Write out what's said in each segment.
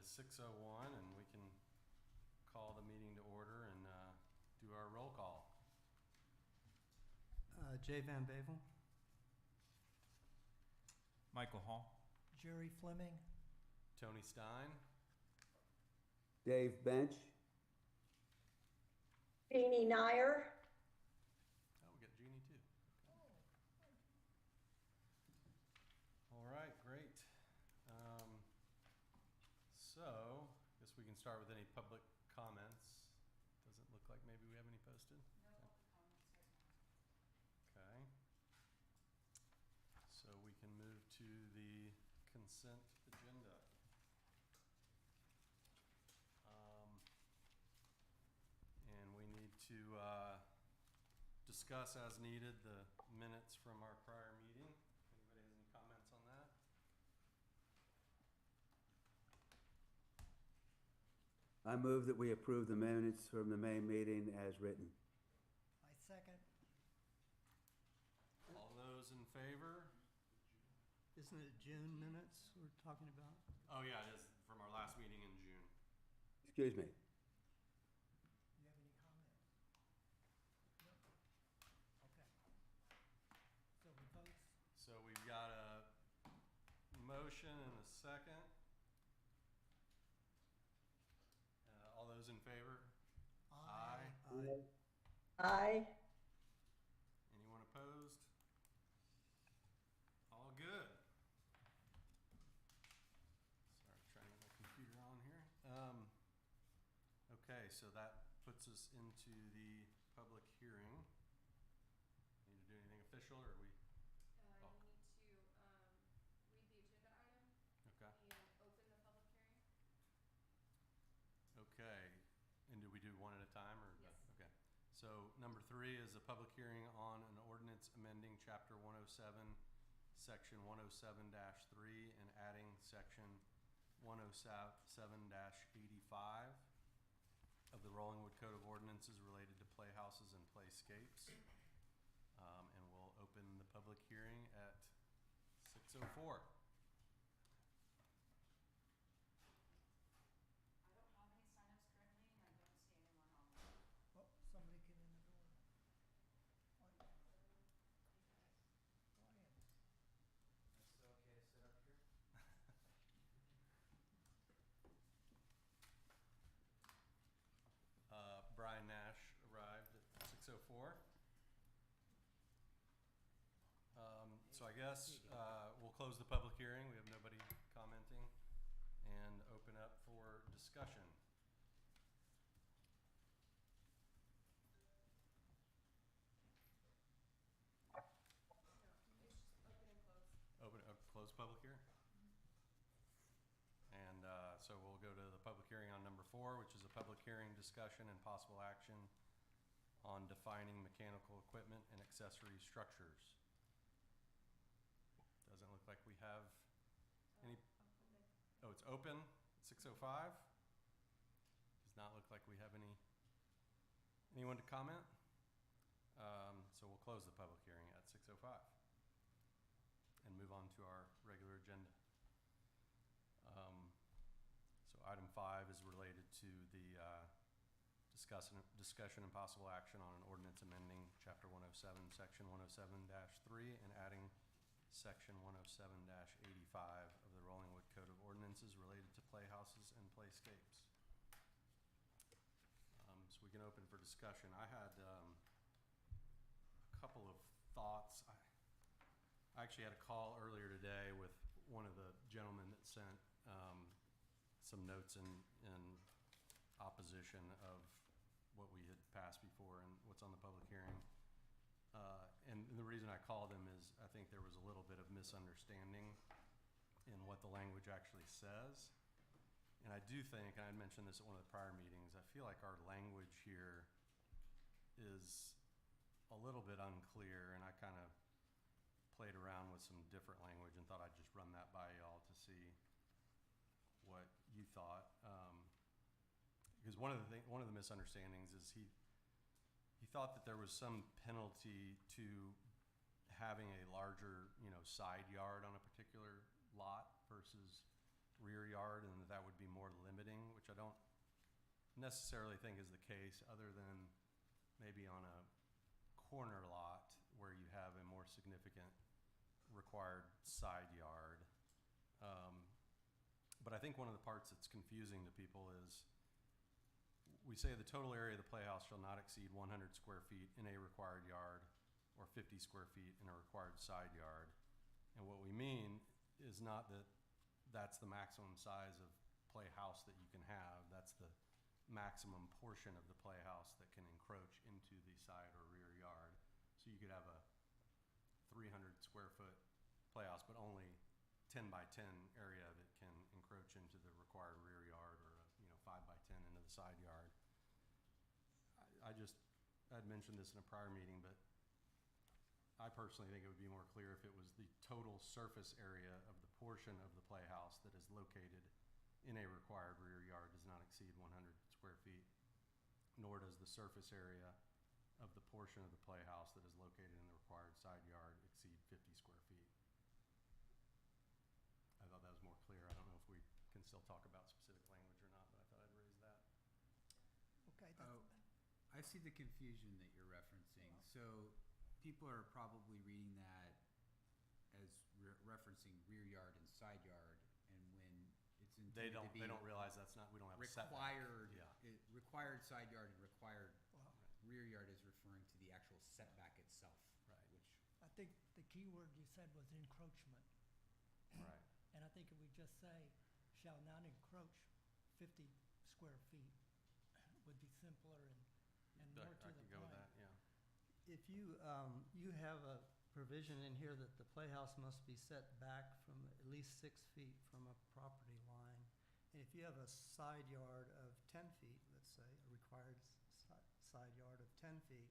6:01 and we can call the meeting to order and do our roll call. Jay Van Bavel. Michael Hall. Jerry Fleming. Tony Stein. Dave Bench. Jeannie Nyer. Oh, we got Jeannie too. Okay. All right, great. So, I guess we can start with any public comments. Doesn't look like maybe we have any posted. No public comments right now. Okay. So we can move to the consent agenda. And we need to discuss as needed the minutes from our prior meeting. Anybody has any comments on that? I move that we approve the minutes from the May meeting as written. I second. All those in favor? Isn't it June minutes we're talking about? Oh yeah, it is from our last meeting in June. Excuse me. Do you have any comments? No? Okay. So we vote. So we've got a motion and a second. All those in favor? Aye. Aye. Aye. Anyone opposed? All good. Sorry, trying to get my computer on here. Okay, so that puts us into the public hearing. Need to do anything official, or are we? You need to read the agenda item Okay. and open the public hearing. Okay, and do we do one at a time, or? Yes. Okay, so number 3 is a public hearing on an ordinance amending chapter 107, section 107-3, and adding section 107-85 of the Rollingwood Code of Ordinances related to playhouses and playscapes. And we'll open the public hearing at 6:04. I don't have any signups currently, and I don't see anyone online. Oh, somebody came in the door. What? Brian. Is it okay to sit up here? Brian Nash arrived at 6:04. So I guess we'll close the public hearing. We have nobody commenting, and open up for discussion. No, it's just open and close. Close public hearing. And so we'll go to the public hearing on number 4, which is a public hearing, discussion, and possible action on defining mechanical equipment and accessory structures. Doesn't look like we have any. Oh, it's open at 6:05. Does not look like we have anyone to comment. So we'll close the public hearing at 6:05 and move on to our regular agenda. So item 5 is related to the discussion and possible action on an ordinance amending chapter 107, section 107-3, and adding section 107-85 of the Rollingwood Code of Ordinances related to playhouses and playscapes. So we can open for discussion. I had a couple of thoughts. I actually had a call earlier today with one of the gentlemen that sent some notes in opposition of what we had passed before and what's on the public hearing. And the reason I called him is I think there was a little bit of misunderstanding in what the language actually says. And I do think, and I mentioned this at one of the prior meetings, I feel like our language here is a little bit unclear, and I kind of played around with some different language and thought I'd just run that by y'all to see what you thought. Because one of the misunderstandings is he thought that there was some penalty to having a larger, side yard on a particular lot versus rear yard, and that would be more necessarily think is the case, other than maybe on a corner lot where you have a more significant required side yard. But I think one of the parts that's confusing to people is we say the total area of the playhouse shall not exceed 100 square feet in a required yard or 50 square feet in a required side yard. And what we mean is not that that's the maximum size of playhouse that you can have. That's the maximum portion of the playhouse that can encroach into the side or rear yard. So you could have a 300 square foot playhouse, but only 10 by 10 area of it can encroach into the required rear yard, or a, 5 by 10 into the side yard. I'd mentioned this in a prior meeting, but I personally think it would be more clear if it was the total surface area of the portion of the playhouse that is located in a required rear yard does not exceed 100 square feet, nor does the surface area of the portion of the playhouse that is located in the required side yard exceed 50 square feet. I thought that was more clear. I don't know if we can still talk about specific language or not, but I thought I'd raise that. Okay, Oh, I see the confusion that you're referencing. So people are probably reading that as referencing rear yard and side yard, and when it's They intended to be don't realize we don't have a setback. required, Yeah. required side yard and required well, rear yard is referring to the actual setback itself. Right. Which, I think the key word you said was encroachment. Right. And I think if we just say, shall not encroach 50 square feet, would be simpler and more to I the could go with point. that, yeah. If you, you have a provision in here that the playhouse must be set back from at least 6 feet from a property line. And if you have a side yard of 10 feet, let's say, a required side yard of 10 feet,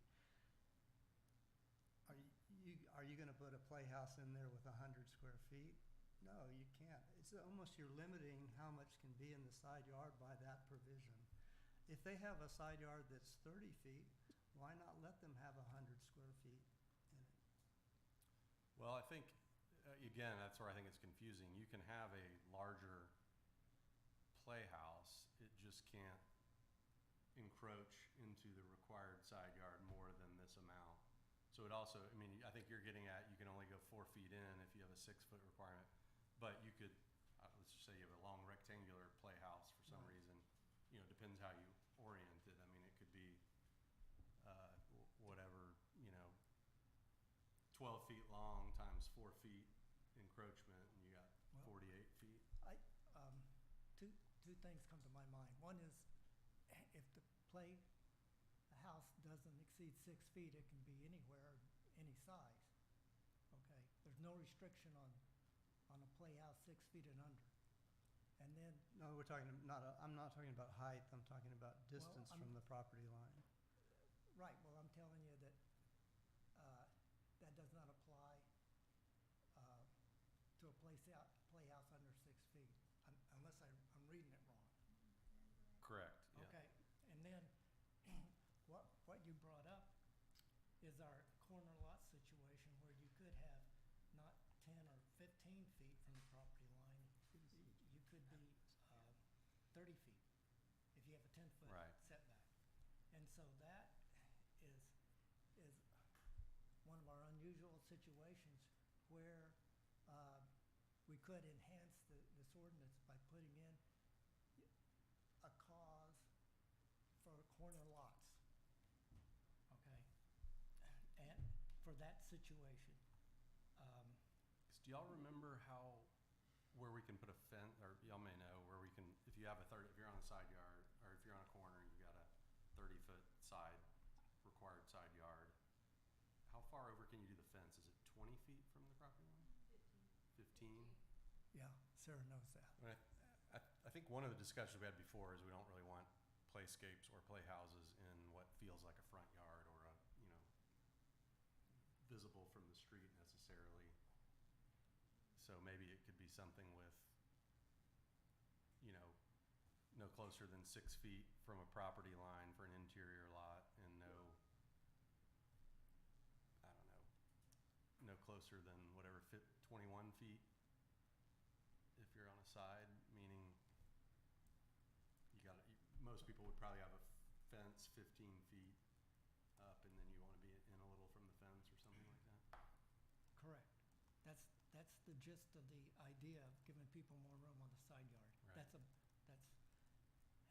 are you gonna put a playhouse in there with 100 square feet? No, you can't. It's almost, you're limiting how much can be in the side yard by that provision. If they have a side yard that's 30 feet, why not let them have 100 square feet in it? Well, I think, again, that's where I think it's confusing. You can have a larger playhouse, it just can't encroach into the required side yard more than this amount. So it also, I think you're getting at, you can only go 4 feet in if you have a 6 foot requirement. But you could, let's just say you have a long rectangular playhouse for some Right. reason, depends how you orient it. It could be, whatever, 12 feet long times 4 feet encroachment, and you got Well- 48 feet. Two things come to my mind. One is, if the house doesn't exceed 6 feet, it can be anywhere, any size. Okay, there's no restriction on a playhouse 6 feet and under. And then, No, we're talking, I'm not talking about height, I'm talking about distance I'm- from the property line. right, well, I'm telling you that, that does not apply, to a playhouse under 6 feet, unless I'm reading it wrong. Correct, yeah. Okay, and then, what you brought up is our corner lot situation where you could have not 10 or 15 feet from the property line. You could be 30 feet if you have a 10-foot Right. setback. And so that is one of our unusual situations where we could enhance this ordinance by putting in a cause for corner lots. Okay? And for that situation. Do y'all remember where we can put a fence, or y'all may know, where we can, if you have if you're on a side yard, or if you're on a corner and you got a 30-foot required side yard, how far over can you do the fence? Is it 20 feet from the property line? 15? Yeah, Sarah knows that. I think one of the discussions we had before is we don't really want playscapes or playhouses in what feels like a front yard or visible from the street necessarily. So maybe it could be something with, no closer than 6 feet from a property line for an interior lot, and no closer than whatever 21 feet if you're on a side, meaning most most people would probably have a fence 15 feet up, and then you want to be in a little from the fence or something like that. Correct. That's the gist of the idea of giving people more room on the side yard. Right.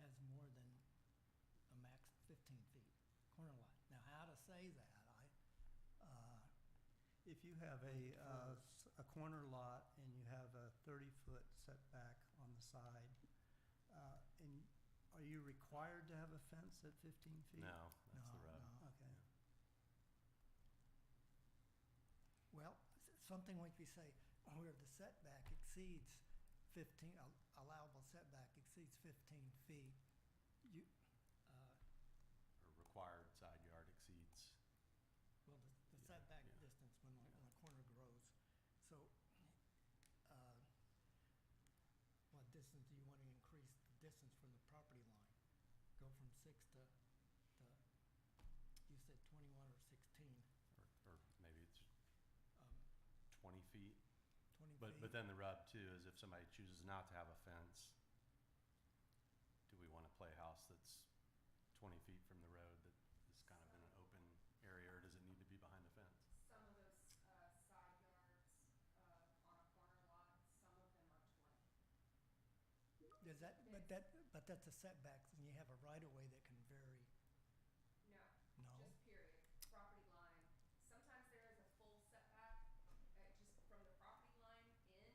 Has more than a max 15 feet corner lot. Now, how to say that, If you have a corner lot and you have a 30-foot setback on the side, and are you required to have a fence at 15 feet? No, that's the No, rub. no. Okay. well, something like we say, where the setback exceeds 15, allowable setback exceeds 15 feet, you, Or required side yard exceeds. well, the Yeah, setback yeah. distance when a corner grows. So, what distance do you want to increase the distance from the property line? Go from 6 to, you said 21 or 16, Or maybe it's um, 20 feet. 20 But feet. then the rub too is if somebody chooses not to have a fence, do we want to play a house that's 20 feet from the road that is kind of in an open area, or does it need to be behind a fence? Some of those side yards on a corner lot, some of them are 20. Does that, but that's a setback, and you have a right-of-way that can vary. No, No? just period. Property line. Sometimes there is a full setback, just from the property line in.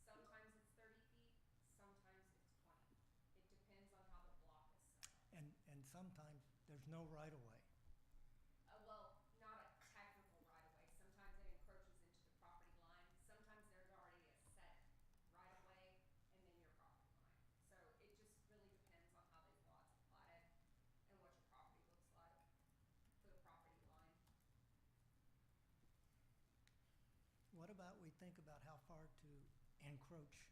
Sometimes it's 30 feet, sometimes it's 20. It depends on how the block is set up. And sometimes there's no right-of-way. Well, not a technical right-of-way. Sometimes it encroaches into the property line. Sometimes there's already a set right-of-way and then your property line. So it just really depends on how these lots are platted and what your property looks like for the property line. What about we think about how far to encroach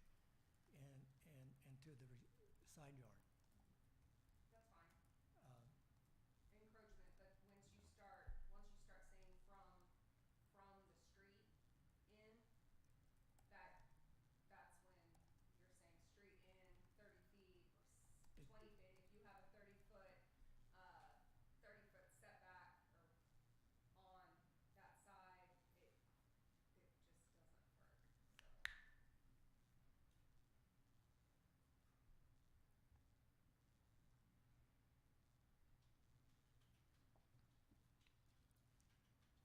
into the side yard? That's fine. Uh, Encroachment, but once you start saying from the street in, that's when you're saying street in 30 feet or 20 feet. If you have a 30-foot setback or on that side, it just doesn't work. So.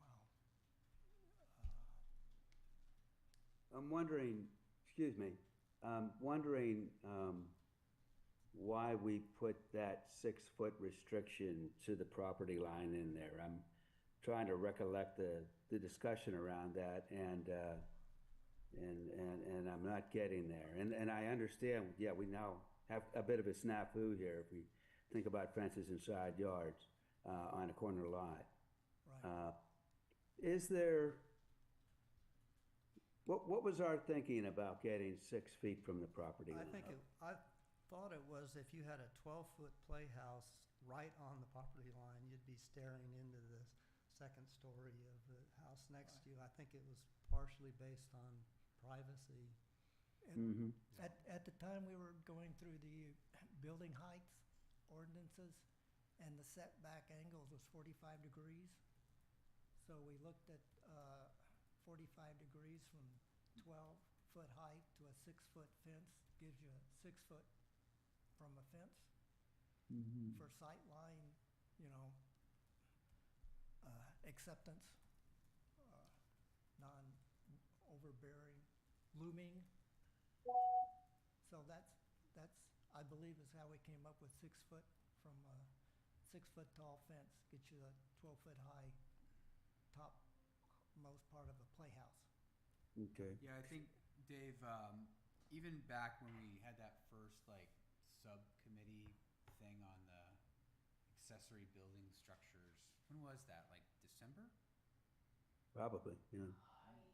Wow. I'm wondering, excuse me, why we put that 6-foot restriction to the property line in there. I'm trying to recollect the discussion around that, and I'm not getting there. And I understand, yeah, we now have a bit of a snafu here if we think about fences in side yards on a corner lot. Right. Is there, what was our thinking about getting 6 feet from the property line? I thought it was if you had a 12-foot playhouse right on the property line, you'd be staring into the second story of the house next to you. I think it was partially based on privacy. Mhm. At the time, we were going through the building heights ordinances, and the setback angle was 45 degrees. So we looked at 45 degrees from 12-foot height to a 6-foot fence, gives you 6 foot from a fence Mhm. for sight line, acceptance, non-overbearing, looming. So that's, I believe is how we came up with 6 foot from a 6-foot tall fence, gets you a 12-foot high topmost part of a playhouse. Okay. Yeah, I think, Dave, even back when we had that first subcommittee thing on the accessory building structures, when was that? Like December Probably, yeah.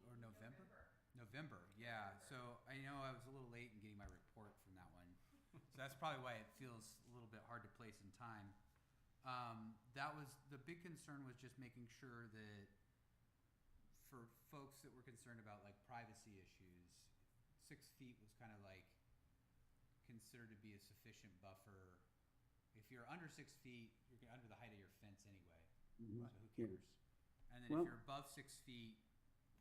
or November? November, yeah. So I know I was a little late in getting my report from that one. So that's probably why it feels a little bit hard to place in time. That was, the big concern was just making sure that for folks that were concerned about privacy issues, 6 feet was kind of considered to be a sufficient buffer If you're under 6 feet, you're under the height of your fence anyway. Mhm. So who cares? And then Well- if you're above 6 feet,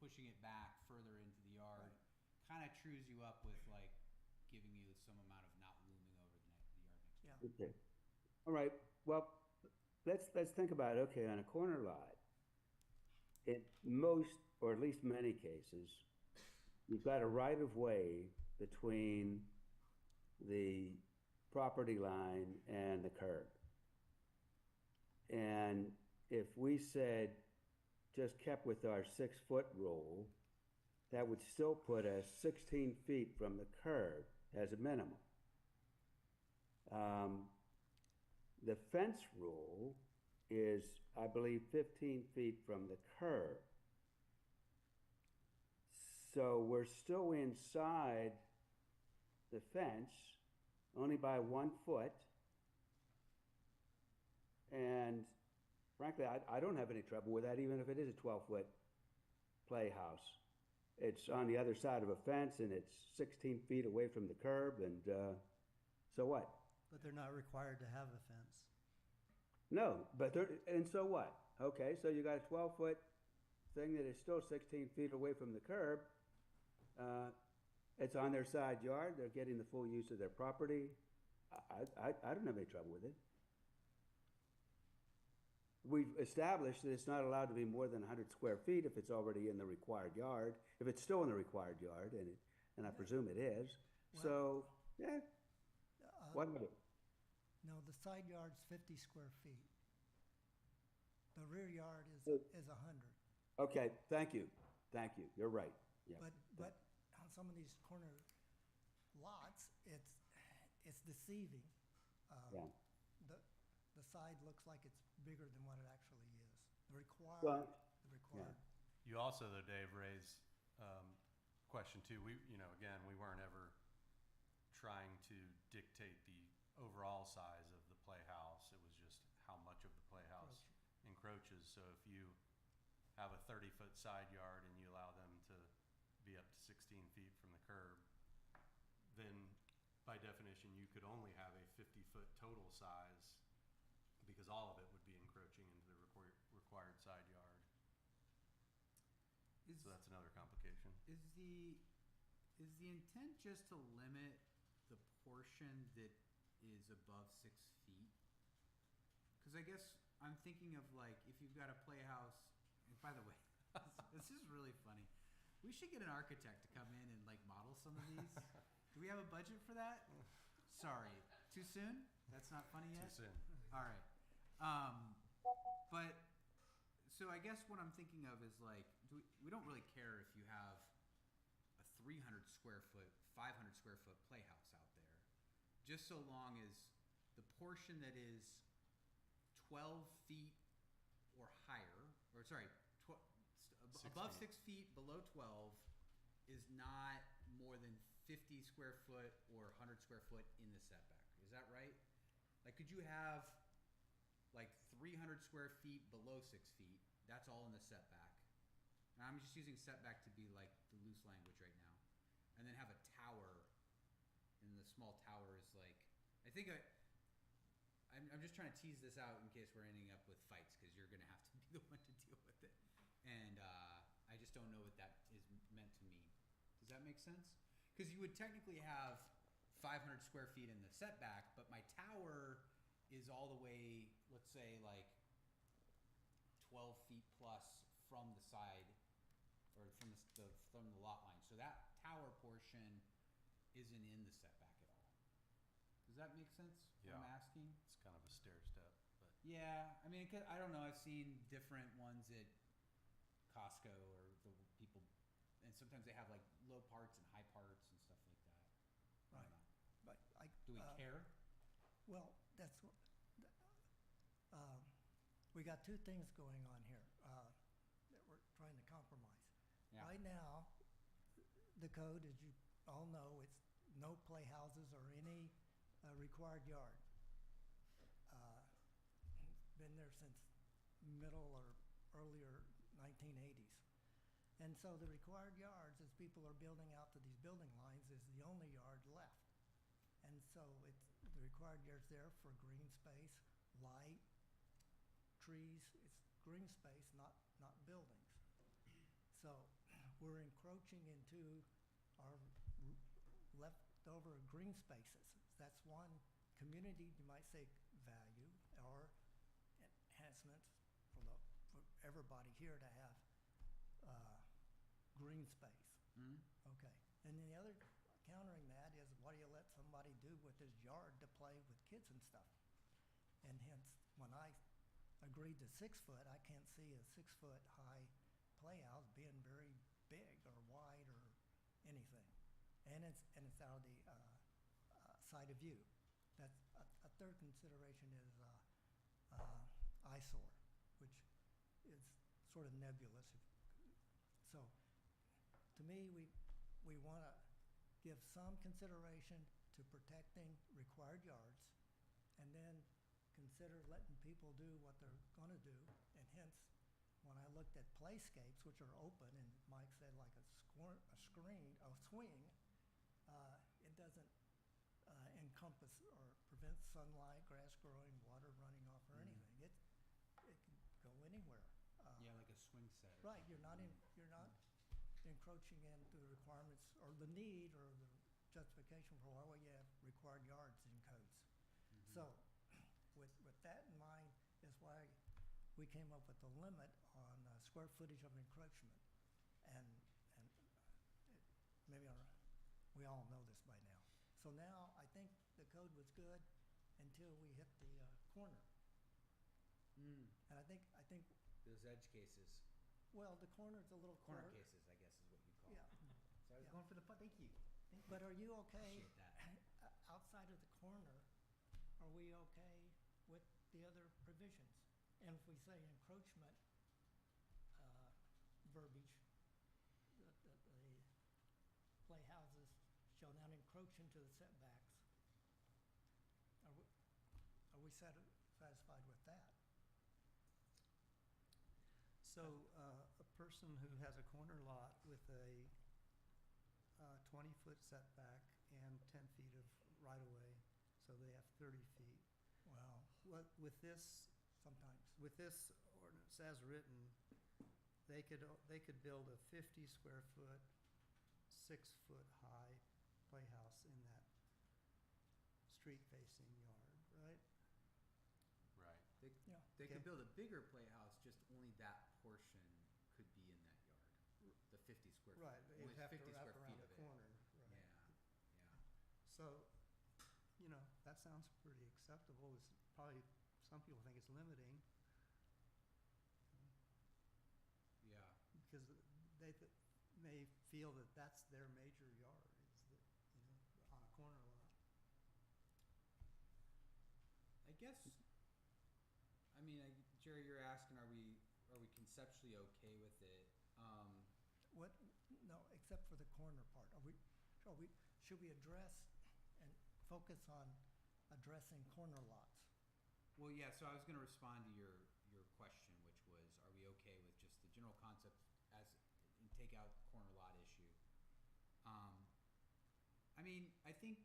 pushing it back further into the yard kind of trues you up with like giving you some amount of not looming over the yard next door. Yeah. Okay. All right, well, let's think about it. Okay, on a corner lot, in most, or at least many cases, you've got a right of way between the property line and the curb. And if we said, just kept with our 6-foot rule, that would still put us 16 feet from the curb as a minimum. The fence rule is, I believe, 15 feet from the curb. So we're still inside the fence, only by 1 foot. And frankly, I don't have any trouble with that, even if it is a 12-foot playhouse. It's on the other side of a fence, and it's 16 feet away from the curb, and so what? But they're not required to have a fence. No, but and so what? Okay, so you got a 12-foot thing that is still 16 feet away from the curb. It's on their side yard. They're getting the full use of their property. I don't have any trouble with it. We've established that it's not allowed to be more than 100 square feet if it's already in the required yard, if it's still in the required yard, and I presume it is. So, yeah, what of it? No, the side yard's 50 square feet. The rear yard is 100. Okay, thank you. You're right. Yeah. But on some of these corner lots, it's deceiving. Yeah. The side looks like it's bigger than what it actually is. The Well, required. You also, though, Dave, raised question too. Again, we weren't ever trying to dictate the overall size of the playhouse. It was just how much of the playhouse encroaches. So if you have a 30-foot side yard and you allow them to be up to 16 feet from the curb, then by definition you could only have a 50-foot total size, because all of it would be encroaching into the required side yard. So that's another complication. Is the intent just to limit the portion that is above 6 feet? Because I guess I'm thinking of like if you've got a playhouse. And by the way, this is really funny. We should get an architect to come in and like model some of these. Do we have a budget for that? Sorry, too soon? That's not funny yet. Too soon. All right. But so I guess what I'm thinking of is like we don't really care if you have a 300 square foot, 500 square foot playhouse out there, just so long as the portion that is 12 feet or higher, or sorry, above 6 feet, below 12, is not more than 50 square foot or 100 square foot in the setback. Is that right? Like, could you have like 300 square feet below 6 feet? That's all in the setback. And I'm just using setback to be like the loose language right now. And then have a tower, and the small tower is like, I think I'm just trying to tease this out in case we're ending up with fights, because you're going to have to be the one to deal with it. And I just don't know what that is meant to mean. Does that make sense? Because you would technically have 500 square feet in the setback, but my tower is all the way, let's say, like 12 feet plus from the side, or from the lot line. So that tower portion isn't in the setback at all. Does that make sense? Yeah. What I'm asking? It's kind of a stair step, but Yeah, I mean, I don't know. I've seen different ones at Costco or the people, and sometimes they have like low parts and high parts and stuff like that. I don't know. But Do we care? Well, that's what, we got two things going on here that we're trying to compromise. Yeah. Right now, the code, as you all know, it's no playhouses or any required yard. Been there since middle or earlier 1980s. And so the required yards, as people are building out to these building lines, is the only yard left. And so the required yards there for green space, light, trees, it's green space, not buildings. So we're encroaching into our leftover green spaces. That's one community, you might say, value or enhancement for everybody here to have green space. Mhm. Okay. And then the other countering that is, what do you let somebody do with his yard to play with kids and stuff? And hence, when I agreed to 6 foot, I can't see a 6-foot high playhouse being very big or wide or anything. And it's out of the side of view. That's a third consideration is eyesore, which is sort of nebulous. So, to me, we want to give some consideration to protecting required yards, and then consider letting people do what they're going to do. And hence, when I looked at playscapes, which are open, and Mike said like a screen, a swing, it doesn't encompass or prevent sunlight, grass growing, water running off, or anything. It can go anywhere. Yeah, like a swing set. or Right, you're not encroaching into the requirements or the need or the justification for why you have required yards in codes. Mhm. So, with that in mind is why we came up with the limit on square footage of encroachment. And maybe we all know this by now. So now, I think the code was good until we hit the corner. Mm, And I think, those edge cases, well, the corner's a little corner clear. cases, I guess is what you call Yeah. them. So I was Yeah. going for the fun. Thank you. But are you okay, Appreciate that. outside of the corner, are we okay with the other provisions? And if we say encroachment, verbiage, the playhouses shall not encroach into the setbacks. Are we satisfied with that? So, a person who has a corner lot with a 20-foot setback and 10 feet of right-of-way, so they have 30 feet. Well, With this ordinance as written, they could build a 50 square foot, 6-foot high playhouse in that street facing yard, right? Right. yeah. They could Okay. build a bigger playhouse, just only that portion could be in that yard. The 50 square feet. Right, but only you'd have to 50 wrap square around feet the of it. corner, Yeah, right? yeah. So, that sounds pretty acceptable. It's probably, some people think it's limiting, Yeah. because they may feel that that's their major yard, is that, on a corner lot. I guess, I mean, Jerry, you're asking, are we conceptually okay with it? What, no, except for the corner part. Should we address and focus on addressing corner lots? Well, yeah, so I was gonna respond to your question, which was, are we okay with just the general concept and take out the corner lot issue? I mean, I think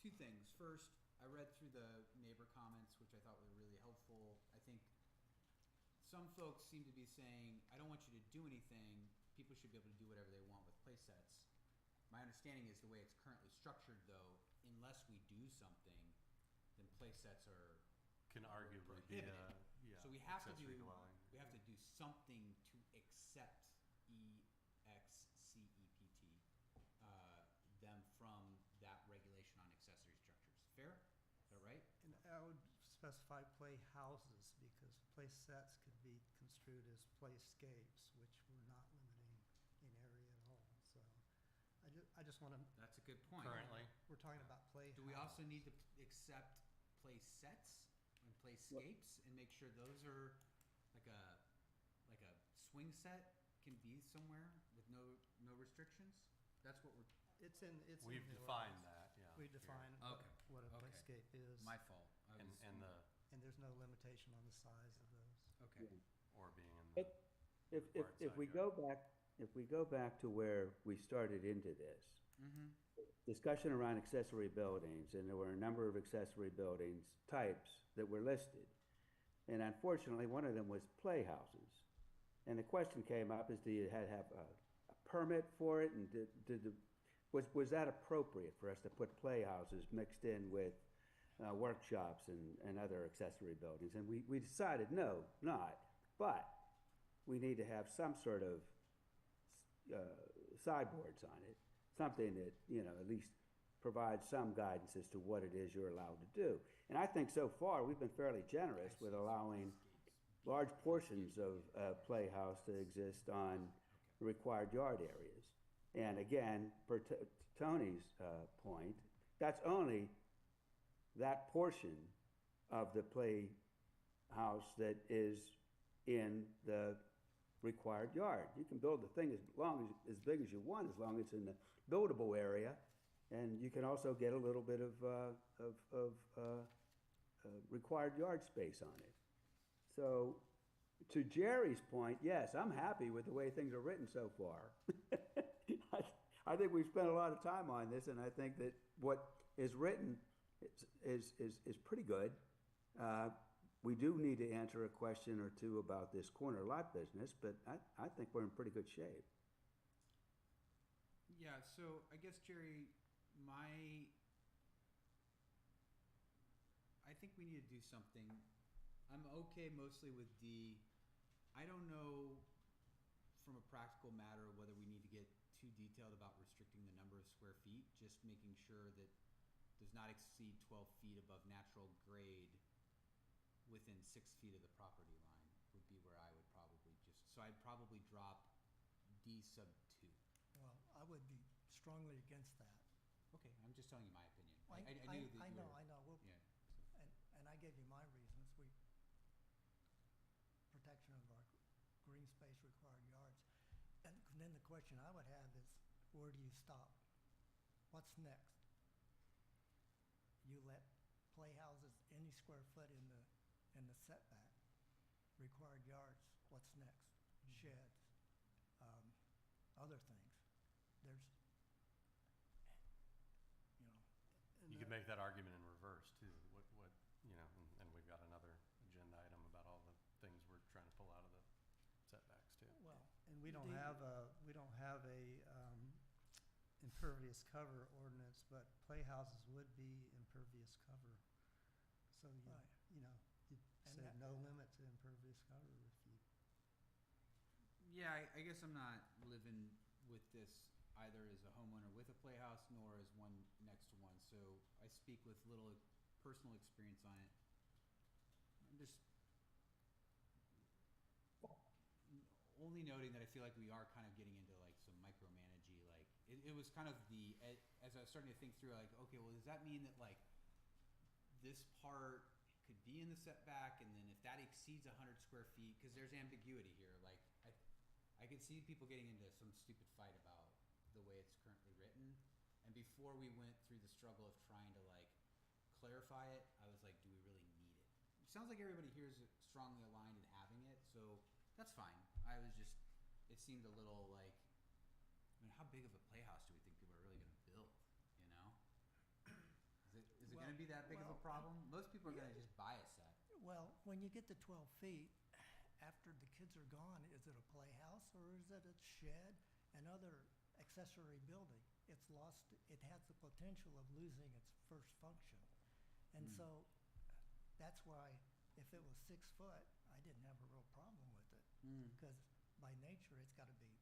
two things. First, I read through the neighbor comments, which I thought were really helpful. I think some folks seem to be saying, I don't want you to do anything. People should be able to do whatever they want with play sets. My understanding is the way it's currently structured, though, unless we do something, then play sets are Can arguably be a, prohibited. yeah, So we have to accessory do dwelling. something to accept them from that regulation on accessory structures. Fair? Is that right? And I would specify playhouses, because play sets could be construed as playscapes, which we're not limiting in area at all. So I just want to, That's a good point. Currently, we're talking about playhouses. Do we also need to accept play sets and playscapes and make sure those are like a swing set can be somewhere with no restrictions? That's what we're. It's in the we've defined ordinance. that, yeah. We here. define Okay, what a okay. playscape is, My fault. And and there's no limitation on the size of those. Okay. or being in the, If Required we side go back to where we started into this, Mm-hmm. discussion around accessory buildings, and there were a number of accessory buildings types that were listed. And unfortunately, one of them was playhouses. And the question came up is, do you have a permit for it? And was that appropriate for us to put playhouses mixed in with workshops and other accessory buildings? And we decided, no, not. But we need to have some sort of sideboards on it, something that, at least provides some guidance as to what it is you're allowed to do. And I think so far, we've been fairly generous with allowing large portions of playhouse to exist on required yard areas. And again, per Tony's point, that's only that portion of the playhouse that is in the required yard. You can build the thing as big as you want, as long as it's in the buildable area, and you can also get a little bit of required yard space on it. So, to Jerry's point, yes, I'm happy with the way things are written so far. I think we've spent a lot of time on this, and I think that what is written is pretty good. We do need to answer a question or two about this corner lot business, but I think we're in pretty good shape. Yeah, so I guess, Jerry, I think we need to do something. I'm okay mostly with D. I don't know from a practical matter whether we need to get too detailed about restricting the number of square feet, just making sure that does not exceed 12 feet above natural grade within 6 feet of the property line would be where I would probably so I'd probably drop D sub 2. Well, I would be strongly against that. Okay, I'm just telling you my opinion. I knew that I you know, were, I know. Well, yeah. and I gave you my reasons. Protection of our green space required yards. And then the question I would have is, where do you stop? What's next? You let playhouses any square foot in the setback, required yards. What's next? Sheds, other things. There's, You could make that argument in reverse too. And we've got another agenda item about all the things we're trying to pull out of the setbacks too. well, And we don't have a impervious cover ordinance, but playhouses would be impervious cover. So Right. you'd And say that- no limit to impervious cover if you. Yeah, I guess I'm not living with this either as a homeowner with a playhouse nor as one next to one. So I speak with little personal experience on it. I'm just only noting that I feel like we are kind of getting into like some micromanagey. Like it was kind of as I was starting to think through, like, okay, well, does that mean that like this part could be in the setback, and then if that exceeds 100 square feet, because there's ambiguity here. Like I could see people getting into some stupid fight about the way it's currently written. And before we went through the struggle of trying to like clarify it, I was like, do we really need it? It sounds like everybody here is strongly aligned in having it, so that's fine. It seemed a little like, how big of a playhouse do we think people are really going to build, Is it going to be that big of a problem? Most people are going to just buy a set. well, when you get to 12 feet, after the kids are gone, is it a playhouse or is it a shed and other accessory building? It has the potential of losing its first function. And so that's why if it was 6 foot, I didn't have a real problem with it. Because by nature, it's got to be,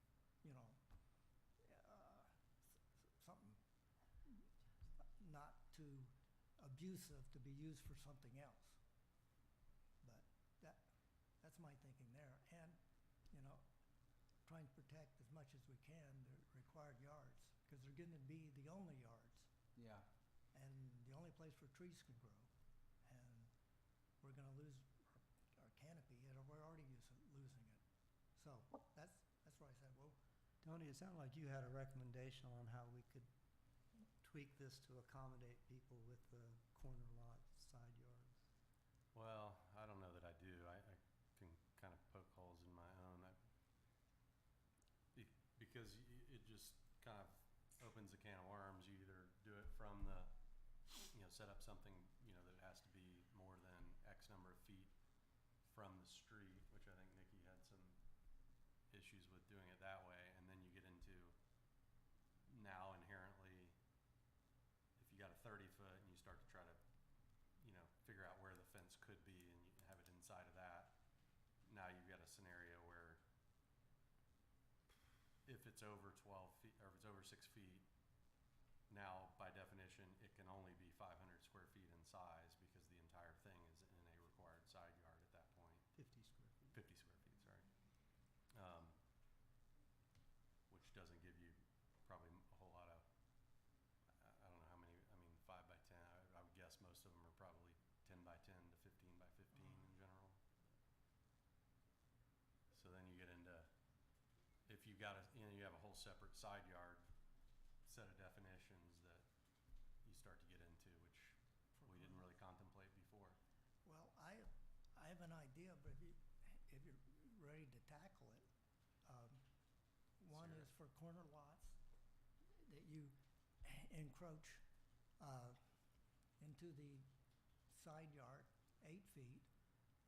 something not too abusive to be used for something else. But that's my thinking there. And, trying to protect as much as we can the required yards, because they're going to be the only yards Yeah. and the only place where trees can grow. And we're going to lose our canopy, and we're already losing it. So that's why I said, well, Tony, it sounded like you had a recommendation on how we could tweak this to accommodate people with the corner lot side yards. Well, I don't know that I do. I can kind of poke holes in my own. Because it just kind of opens a can of set up something, that has to be more than X number of feet from the street, which I think Nikki had some issues with doing it that way, and then you get into now inherently, if you got a 30-foot and you start to try to, figure out where the fence could be and you have it inside of that, now you've got a scenario where if it's over 12 feet, or if it's over 6 feet, now by definition, it can only be 500 square feet in size because the entire thing is in a required side yard at that point. 50 square feet. 50 square feet, sorry. Which doesn't give you probably a whole lot of, I don't know how many, 5 by 10, I would guess most of them are probably 10 by 10 to 15 by 15 in general. So then you get into, if you got you have a whole separate side yard set of definitions that you start to get into, which we didn't really contemplate before. Well, I have an idea, but if you're ready to tackle it, one Sure. is for corner lots that you encroach into the side yard 8 feet,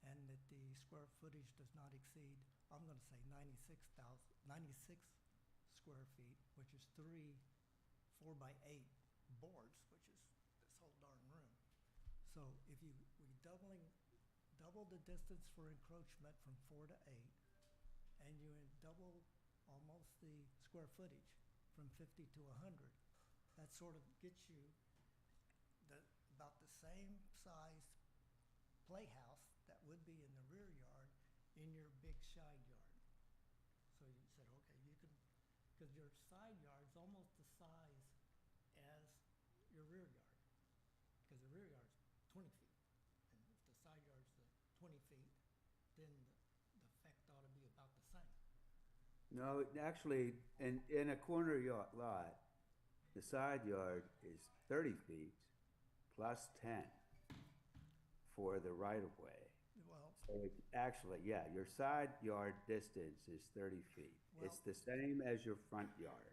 and that the square footage does not exceed, I'm going to say 96 square feet, which is 3 4x8 boards, which is this whole darn room. So if we double the distance for encroachment from 4 to 8, and you double almost the square footage from 50 to 100, that sort of gets you about the same size playhouse that would be in the rear yard in your big side yard. So you said, okay, you can, because your side yard's almost the size as your rear yard, because the rear yard's 20 feet. And if the side yard's 20 feet, then the effect ought to be about the same. No, actually, in a corner lot, the side yard is 30 feet plus 10 for the right-of-way. Well, So actually, yeah, your side yard distance is 30 feet. It's the same as your front yard.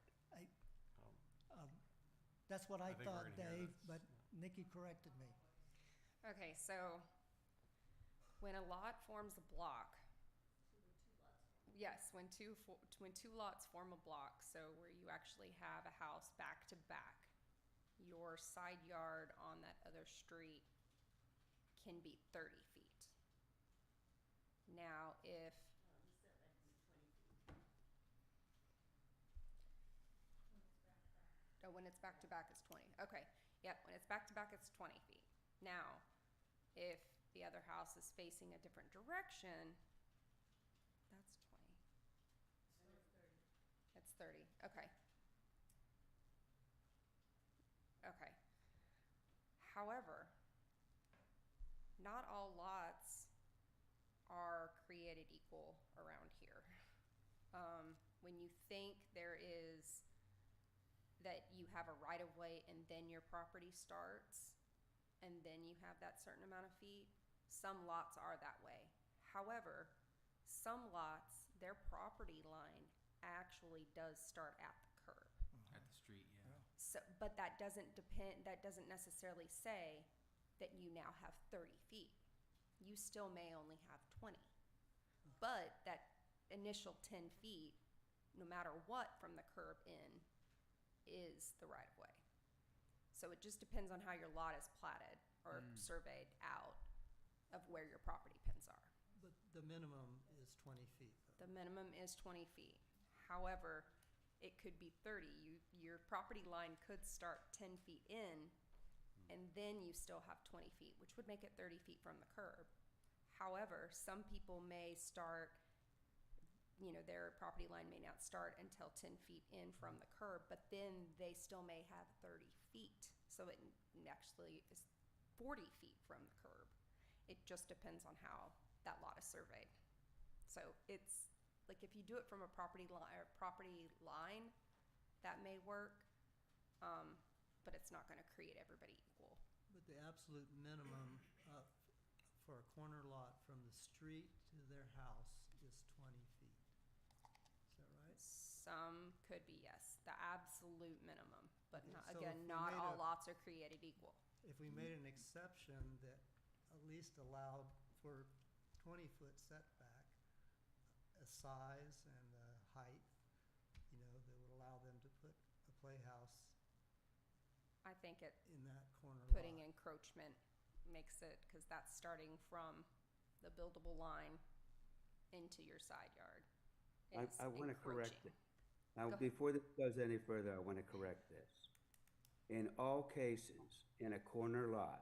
that's what I I think we're thought, gonna hear Dave, this, but Nikki corrected me. Okay, so when a lot forms a block. Yes, when two lots form a block, so where you actually have a house back to back, your side yard on that other street can be 30 feet. Now, if oh, when it's back to back, it's 20. Okay, yep, when it's back to back, it's 20 feet. Now, if the other house is facing a different direction, that's 20. It's 30. Okay. Okay. However, not all lots are created equal around here. When you think there is that you have a right of way and then your property starts, and then you have that certain amount of feet, some lots are that way. However, some lots, their property line actually does start at the curb. At the street, yeah. So, but that doesn't necessarily say that you now have 30 feet. You still may only have 20. But that initial 10 feet, no matter what from the curb in, is the right of way. So it just depends on how your lot is platted or surveyed out of where your property pins are. But the minimum is 20 feet, though. The minimum is 20 feet. However, it could be 30. Your property line could start 10 feet in, and then you still have 20 feet, which would make it 30 feet from the curb. However, some people may start, their property line may not start until 10 feet in from the curb, but then they still may have 30 feet. So it actually is 40 feet from the curb. It just depends on how that lot is surveyed. So it's like if you do it from a property line, that may work, but it's not going to create everybody equal. But the absolute minimum for a corner lot from the street to their house is 20 feet. Is that right? Some could be, yes, the absolute minimum, but Okay, not, so again, then if we not made all a- lots are created equal. If we made an exception that at least allowed for 20-foot setback, a size and a height, that would allow them to put a playhouse I think it, in that corner putting lot. encroachment makes it, because that's starting from the buildable line into your side yard. is I want to correct encroaching. it. Now, Go ahead. before this goes any further, I want to correct this. In all cases, in a corner lot,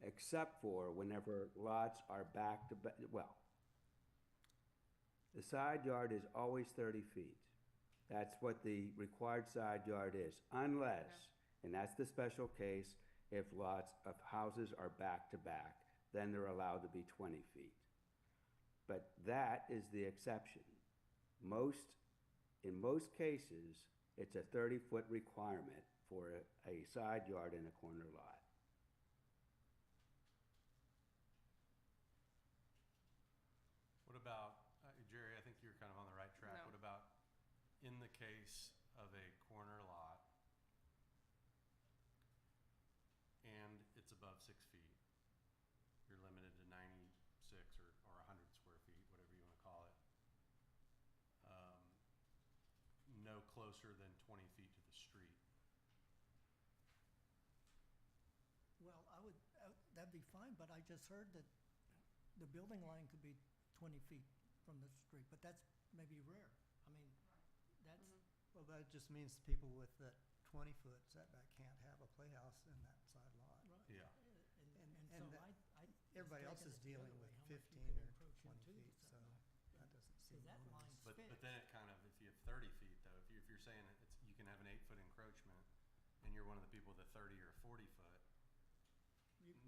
except for whenever lots are back to back, well, the side yard is always 30 feet. That's what the required side yard is, unless, and that's the special case, if lots of houses are back to back, then they're allowed to be 20 feet. But that is the exception. In most cases, it's a 30-foot requirement for a side yard in a corner lot. What about, Jerry, I think you're kind of on the right track. No. What about in the case of a corner lot and it's above 6 feet? You're limited to 96 or 100 square feet, whatever you want to call it. No closer than 20 feet to the street. Well, that'd be fine, but I just heard that the building line could be 20 feet from the street, but that's maybe rare. I mean, that's, Well, that just means people with that 20-foot setback can't have a playhouse in that side lot. right. Yeah. And so that- I was Everybody else taking is it the other dealing way, with how much you 15 could or encroach 20 into the feet, so setback. that doesn't seem Cause that onerous. line's But fixed. then it kind of, if you have 30 feet though, if you're saying you can have an 8-foot encroachment and you're one of the people with a 30 or a 40 foot, You-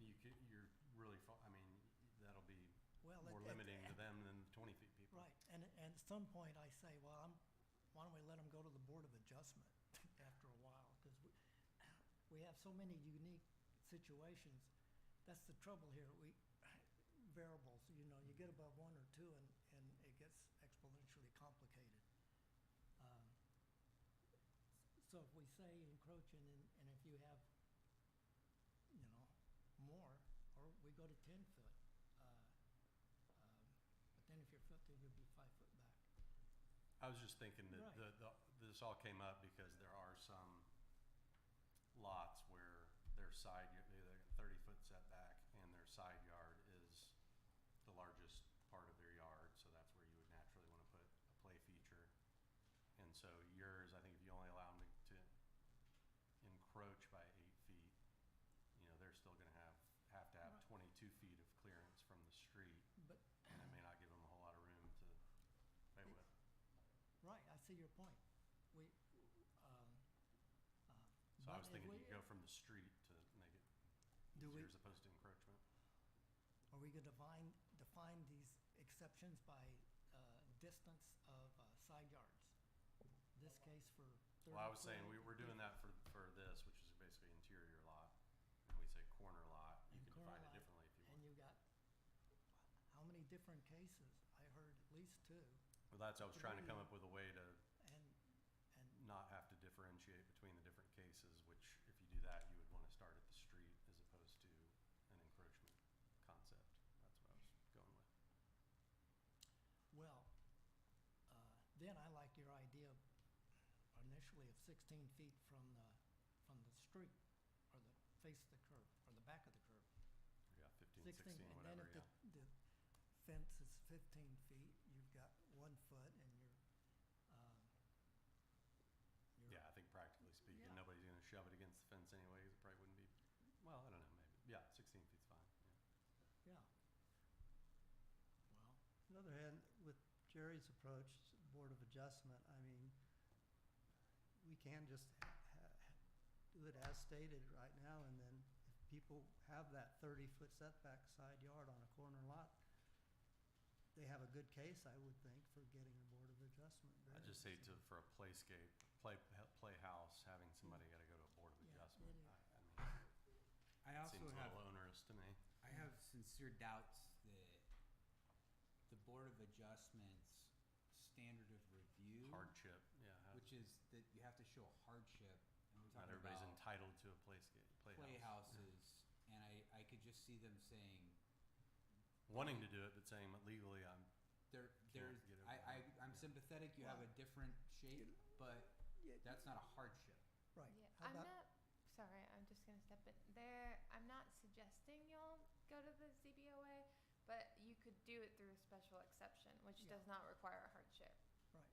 you're really, I mean, that'll be Well, more limiting to them than the 20 feet people. Right, and at some point I say, well, why don't we let them go to the Board of Adjustment after a while? Because we have so many unique situations. That's the trouble here. Variables, you get above 1 or 2 and it gets exponentially complicated. So if we say encroaching and if you have, more, or we go to 10 foot. But then if you're 50, you'll be 5 foot back. I was just thinking that Right. this all came up because there are some lots where their side, they have a 30-foot setback and their side yard is the largest part of their yard, so that's where you would naturally want to put a play feature. And so yours, I think if you only allow them to encroach by 8 feet, they're still going to have to have Right. 22 feet of clearance from the street, But, and it may not give them a whole lot of room to play with. right, I see your point. So I but was if thinking we- you could go from the street to make it Do we- easier as opposed to encroachment. Are we gonna define these exceptions by, distance of, side yards? This case for 30 Well, I was saying, foot we're doing that for this, which is basically interior lot, and we say corner lot, you and can corner define it lot, differently if you And want. you got, how many different cases? I heard at least 2, Well, I was trying to come three. up with a way to and, not have to differentiate between the different cases, which if you do that, you would want to start at the street as opposed to an encroachment concept. That's what I was going with. well, then I like your idea initially of 16 feet from the street, or the face of the curb, or the back of the curb. Yeah, 15, 16, And then whatever, if yeah. the fence is 15 feet, you've got 1 foot and you're, Yeah, I think practically speaking, Yeah. nobody's going to shove it against the fence anyway, 'cause it probably wouldn't be, well, I don't know, maybe. Yeah, 16 feet's fine, yeah. yeah. Well, On the other hand, with Jerry's approach, Board of Adjustment, I mean, we can just do it as stated right now, and then if people have that 30-foot setback side yard on a corner lot, they have a good case, I would think, for getting a Board of Adjustment. I just hate to, for a playscape, playhouse, having somebody got to go to a Board of Yeah, Adjustment. it is. I It also seems a have, little onerous to me. I have sincere doubts that the Board of Adjustments standard of review, Hardship, yeah. which is that you have to show hardship in just see them saying, Wanting to do it, but saying that legally there's, get over I'm yeah. sympathetic, you have a different shape, but that's not a hardship. Right. Yeah, How I'm about- not, sorry, I'm just gonna step in there. I'm not suggesting y'all go to the ZBOA, but you could do it through a special exception, which Yeah. does not require a hardship. Right.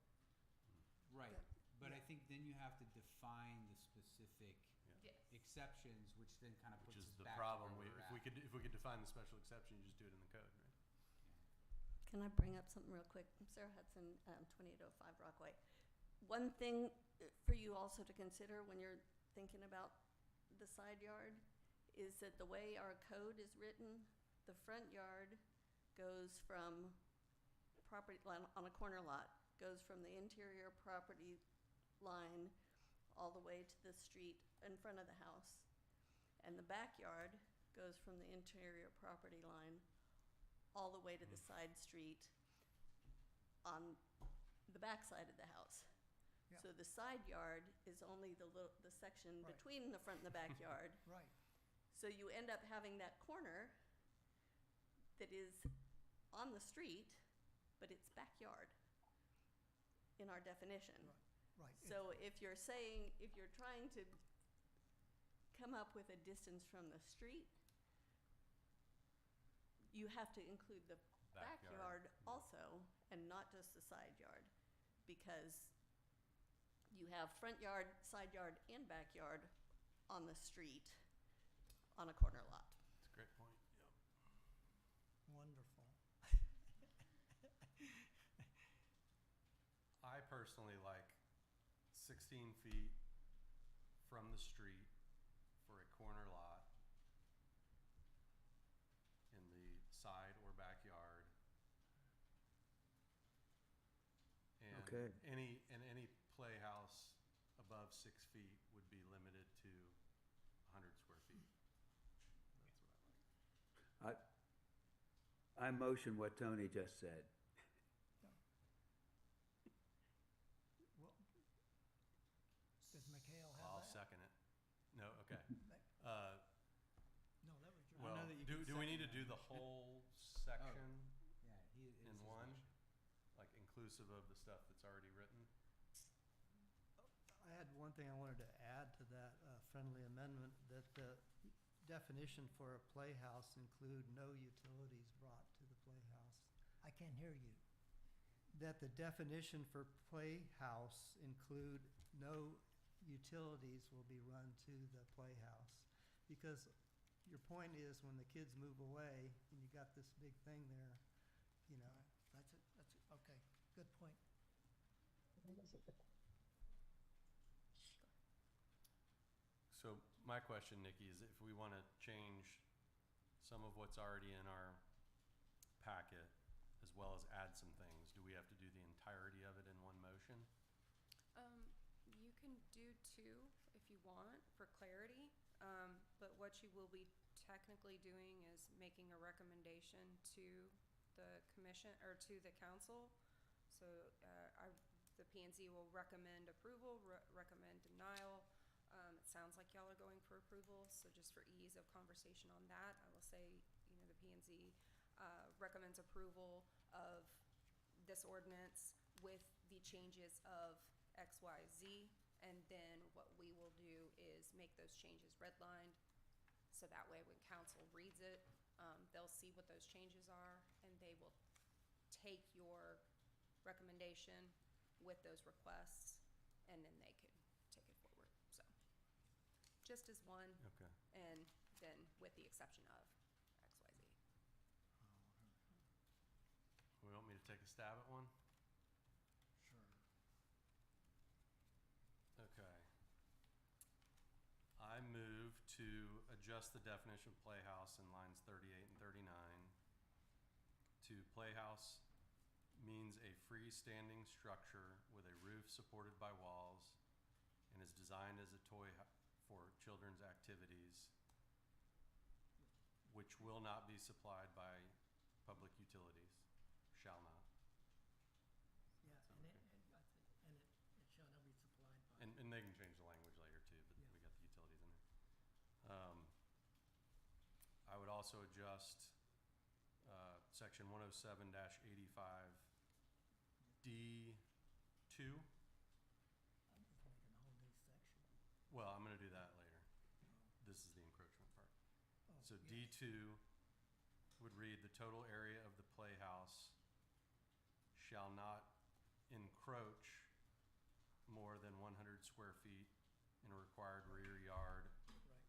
Right, That- but I yeah. think then you have to define the specific Yes. exceptions, which then kind of which puts is us the back problem. to where If we're we at. could define the special exception, you just do it in the code, right? Can I bring up something real quick? I'm Sarah Hudson, 2805 Rockaway. One thing for you also to consider when you're thinking about the side yard is that the way our code is written, the front yard goes from property line on a corner lot, goes from the interior property line all the way to the street in front of the house. And the backyard goes from the interior property line all the way to the side street on the back side of the house. Yeah. So the side yard is only the section Right. between the front and the backyard. Right. So you end up having that corner that is on the street, but it's backyard in our definition. Right. Right. So if you're saying, if you're trying to come up with a distance from the street, you have to include the backyard also, and not just the side yard, because you have front yard, side yard, and backyard on the street on a corner lot. That's a great point. Yep. Wonderful. I personally like 16 feet from the street for a corner lot in the side or backyard. And Okay. any playhouse above 6 feet would be limited to 100 square feet. That's what I like. I motion what Tony just said. Well, does Mikhail have I'll that? second it. No, okay. No, that was your. Well, that you do can we need to second do that. the whole section Yeah, it's in his one? motion. Like inclusive of the stuff that's already written? I had one thing I wanted to add to that friendly amendment, that the definition for a playhouse include no utilities brought to the playhouse. I can't hear you. That the definition for playhouse include no utilities will be run to the playhouse. Because your point is, when the kids move away and you got this big thing there, you know. That's it, okay, good point. So my question, Nikki, is if we want to change some of what's already in our packet, as well as add some things, do we have to do the entirety of it in one motion? You can do two if you want for clarity, but what you will be technically doing is making a recommendation to the commission or to the council. So the P&Z will recommend approval, recommend denial. It sounds like y'all are going for approval, so just for ease of conversation on that, I will say, you know, the P&Z recommends approval of this ordinance with the changes of X, Y, Z, and then what we will do is make those changes redlined, so that way when council reads it, they'll see what those changes are, and they will take your recommendation with those requests, and then they could take it forward, so. Just as one, Okay. and then with the exception of X, Y, Z. We want me to take a stab at one? Sure. Okay. I move to adjust the definition of playhouse in lines 38 and 39 to playhouse means a freestanding structure with a roof supported by walls and is designed as a toy for children's activities, which will not be supplied by public utilities, shall not. Yeah, Sound and okay? it shall not be supplied by. And they can change the language later too, but Yeah. we got the utilities in there. I would also also adjust section 107-85 D2. I'm just making a whole new section. Well, I'm going to do that later. This is the encroachment part. Oh, So yeah. D2 would read, the total area of the playhouse shall not encroach more than 100 square feet in a required rear yard Right.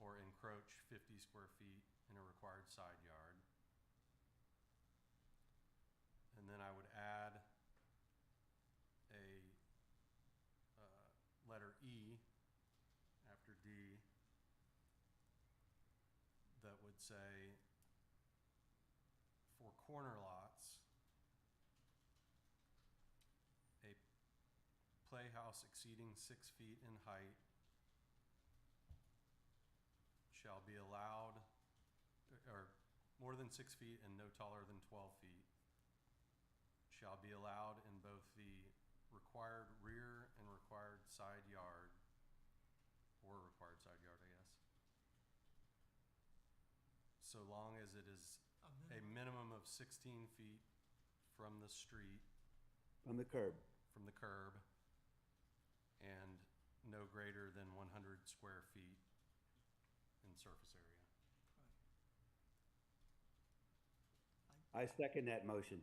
or encroach 50 square feet in a required side yard. And then I would add a letter E after D that would say, for corner lots, a playhouse exceeding 6 feet in height shall be allowed, or more than 6 feet and no taller than 12 feet, shall be allowed in both the required rear and required side yard, or required side yard, I guess, so long as it is a minimum of 16 feet from the street, From the curb. and no greater than 100 square feet in surface area. I second that motion.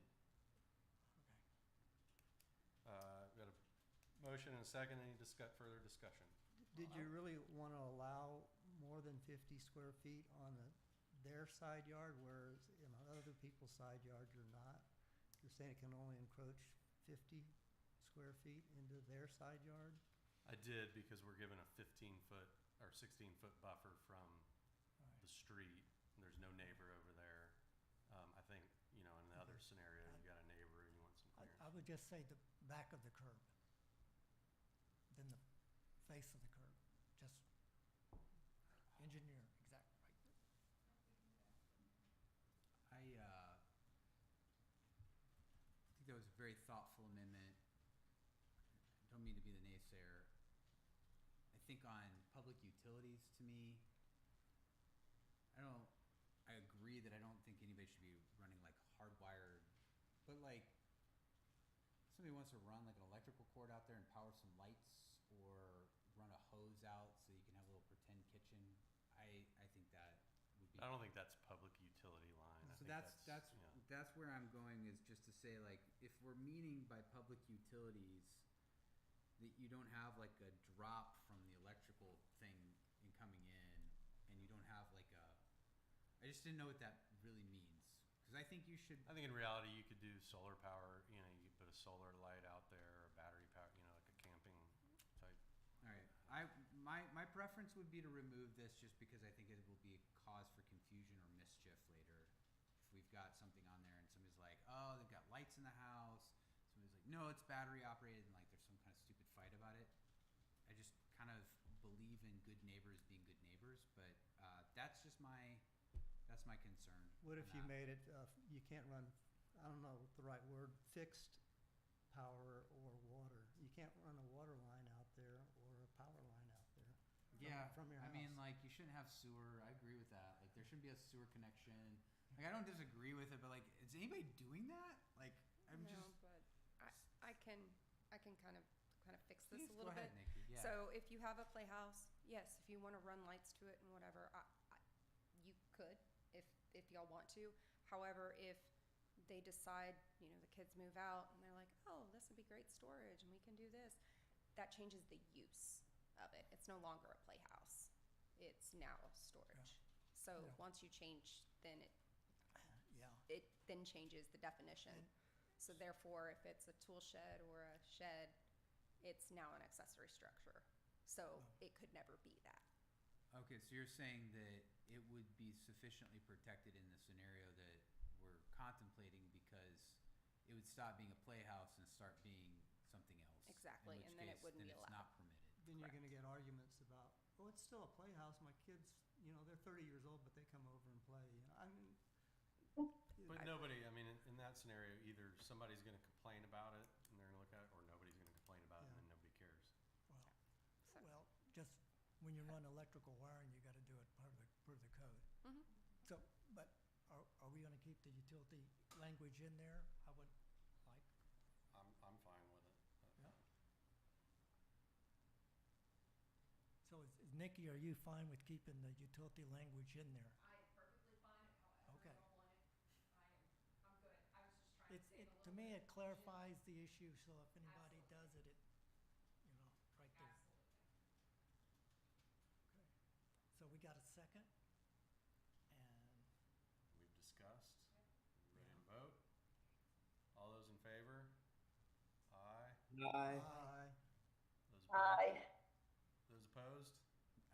Got a motion and a second. Any further discussion? Did you really want to allow more than 50 square feet on their side yard, whereas in other people's side yards you're not? You're saying it can only encroach 50 square feet into their side yard? I did, because we're given a 15-foot or 16-foot buffer from the street. There's no neighbor over there. I think, in the other scenario, you got a neighbor and you want some clearance. I would just say the back of the curb, then the face of the curb, just engineer, exactly right. I think that was a very thoughtful amendment. Don't mean to be the naysayer. I think on public utilities, to me, I agree that I don't think anybody should be running like hardwired, but like somebody wants to run like an electrical cord out there and power some lights, or run a hose out so you can have a little pretend kitchen. I think that would be. I don't think that's public utility line. I So think that's where I'm going, is just to say, like, if we're meaning by public utilities that you don't have like a drop from the electrical thing in coming in, and you don't have like I just didn't know what that really means, because I think you should. I think in reality you could do solar power. You could put a solar light out there, or battery power. Like a camping type. All right, my preference would be to remove this, just because I think it will be a cause for confusion or mischief later. If we've got something on there and somebody's like, oh, they've got lights in the house. Somebody's like, no, it's battery operated, and like there's some kind of stupid fight about it. I just kind of believe in good neighbors being good neighbors, but that's my concern. What if on you that. made it, you can't run, I don't know the right word, fixed power or water? You can't run a water line out there or a power line out there from your house. I mean, like, you shouldn't have sewer. I agree with that. Like, there shouldn't be a sewer connection. Like, I don't disagree with it, but like, is anybody doing that? Like, I'm No, just. but I can kind of fix this Please a go little ahead, bit. Nikki. Yeah. So if you have a playhouse, yes, if you want to run lights to it and whatever, you could, if y'all want to. However, if they decide, the kids move out and they're like, oh, this would be great storage and we can do this, that changes the use of it. It's no longer a playhouse. It's now storage. So Yeah. once you change, then Yeah. it then changes the definition. So therefore, if it's a tool shed or a shed, it's now an accessory structure. So it could never be that. Okay, so you're saying that it would be sufficiently protected in the scenario that we're contemplating, because it would stop being a playhouse and start being something else. Exactly, in which and then it case, wouldn't be it's allowed. not permitted. Then you're gonna get arguments about, oh, it's still a playhouse, my kids, they're 30 years old, but they come over and play, I mean. But nobody, in that scenario, either somebody's going to complain about it and they're going to look at it, or nobody's going to complain about it and then nobody cares. Well, just when you run electrical wiring, you gotta do it per the code. So, but are we gonna keep the utility language in there? I would like, I'm fine with it. Yeah. so is Nikki, are you fine with keeping the utility language in there? I am perfectly fine, however Okay. you all want it. I'm good. I was just trying to It's, save a to little me, bit. it clarifies the issue, so if anybody Absolutely. does it, right there. Absolutely. Okay. So we got a second? And We've discussed. We ready to vote? All those in favor? Aye. Aye. Aye. Those opposed? Aye. Those opposed?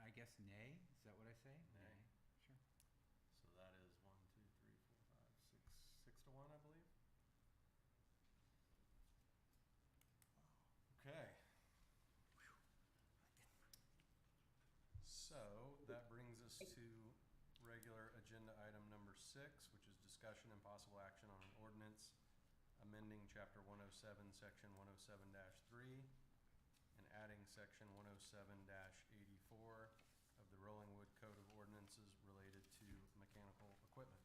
I guess nay, is that what I say? Nay. Sure. So that is 1, 2, 3, 4, 5, 6, 6 to 1, I believe. Okay. So that brings us to regular agenda item number 6, which is discussion and possible action on an ordinance amending chapter 107, section 107-3, and adding section 107-84 of the Rollingwood Code of Ordinances related to mechanical equipment.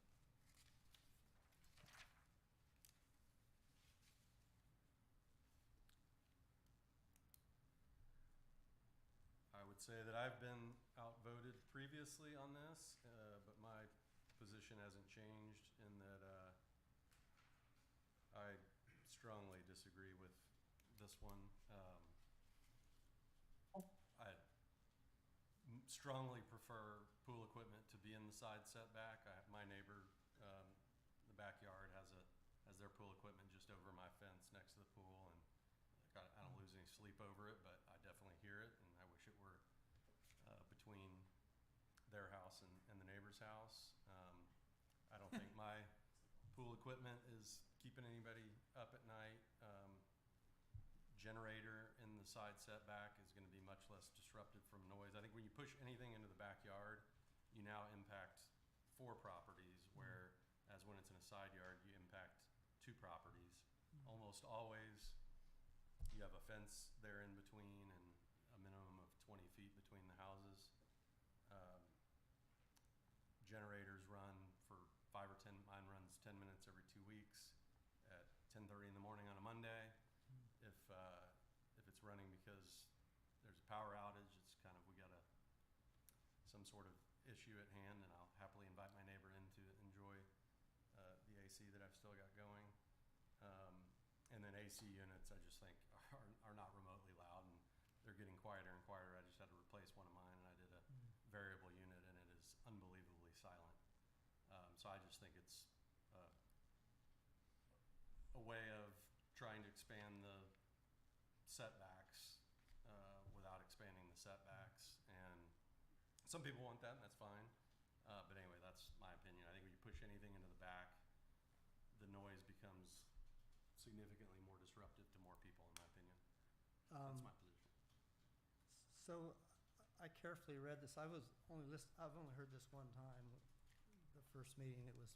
I would say that I've been outvoted previously on this, but my position hasn't changed in that I strongly disagree with this one. I strongly prefer pool equipment to be in the side setback. My neighbor, the backyard has their pool equipment just over my fence next to the pool, and like, I don't lose any sleep over it, but I definitely hear it, and I wish it were between their house and the neighbor's house. I don't think my pool equipment is keeping anybody up at night. Generator in the side setback is going to be much less disruptive from noise. I think when you push anything into the backyard, you now impact 4 properties, whereas when it's in a side yard, you impact 2 properties. Almost always, you have a fence there in between and a minimum of 20 feet between the houses. Generators run for 5 or 10, mine runs 10 minutes every 2 weeks at 10:30 in the morning on a Monday. If it's running because there's a power outage, it's kind of, we got some sort of issue at hand, and I'll happily invite my neighbor in to enjoy the AC that I've still got going. And then AC units, I just think are not remotely loud, and they're getting quieter and quieter. I just had to replace one of mine, and I did a variable unit, and it is unbelievably silent. So I just think it's a way of trying to expand the setbacks without expanding the setbacks. And some people want that, and that's fine. But anyway, that's my opinion. I think when you push anything into the back, the noise becomes significantly more disruptive to more people, in my opinion. That's my position. So I carefully read this. I've only heard this one time, the first meeting it was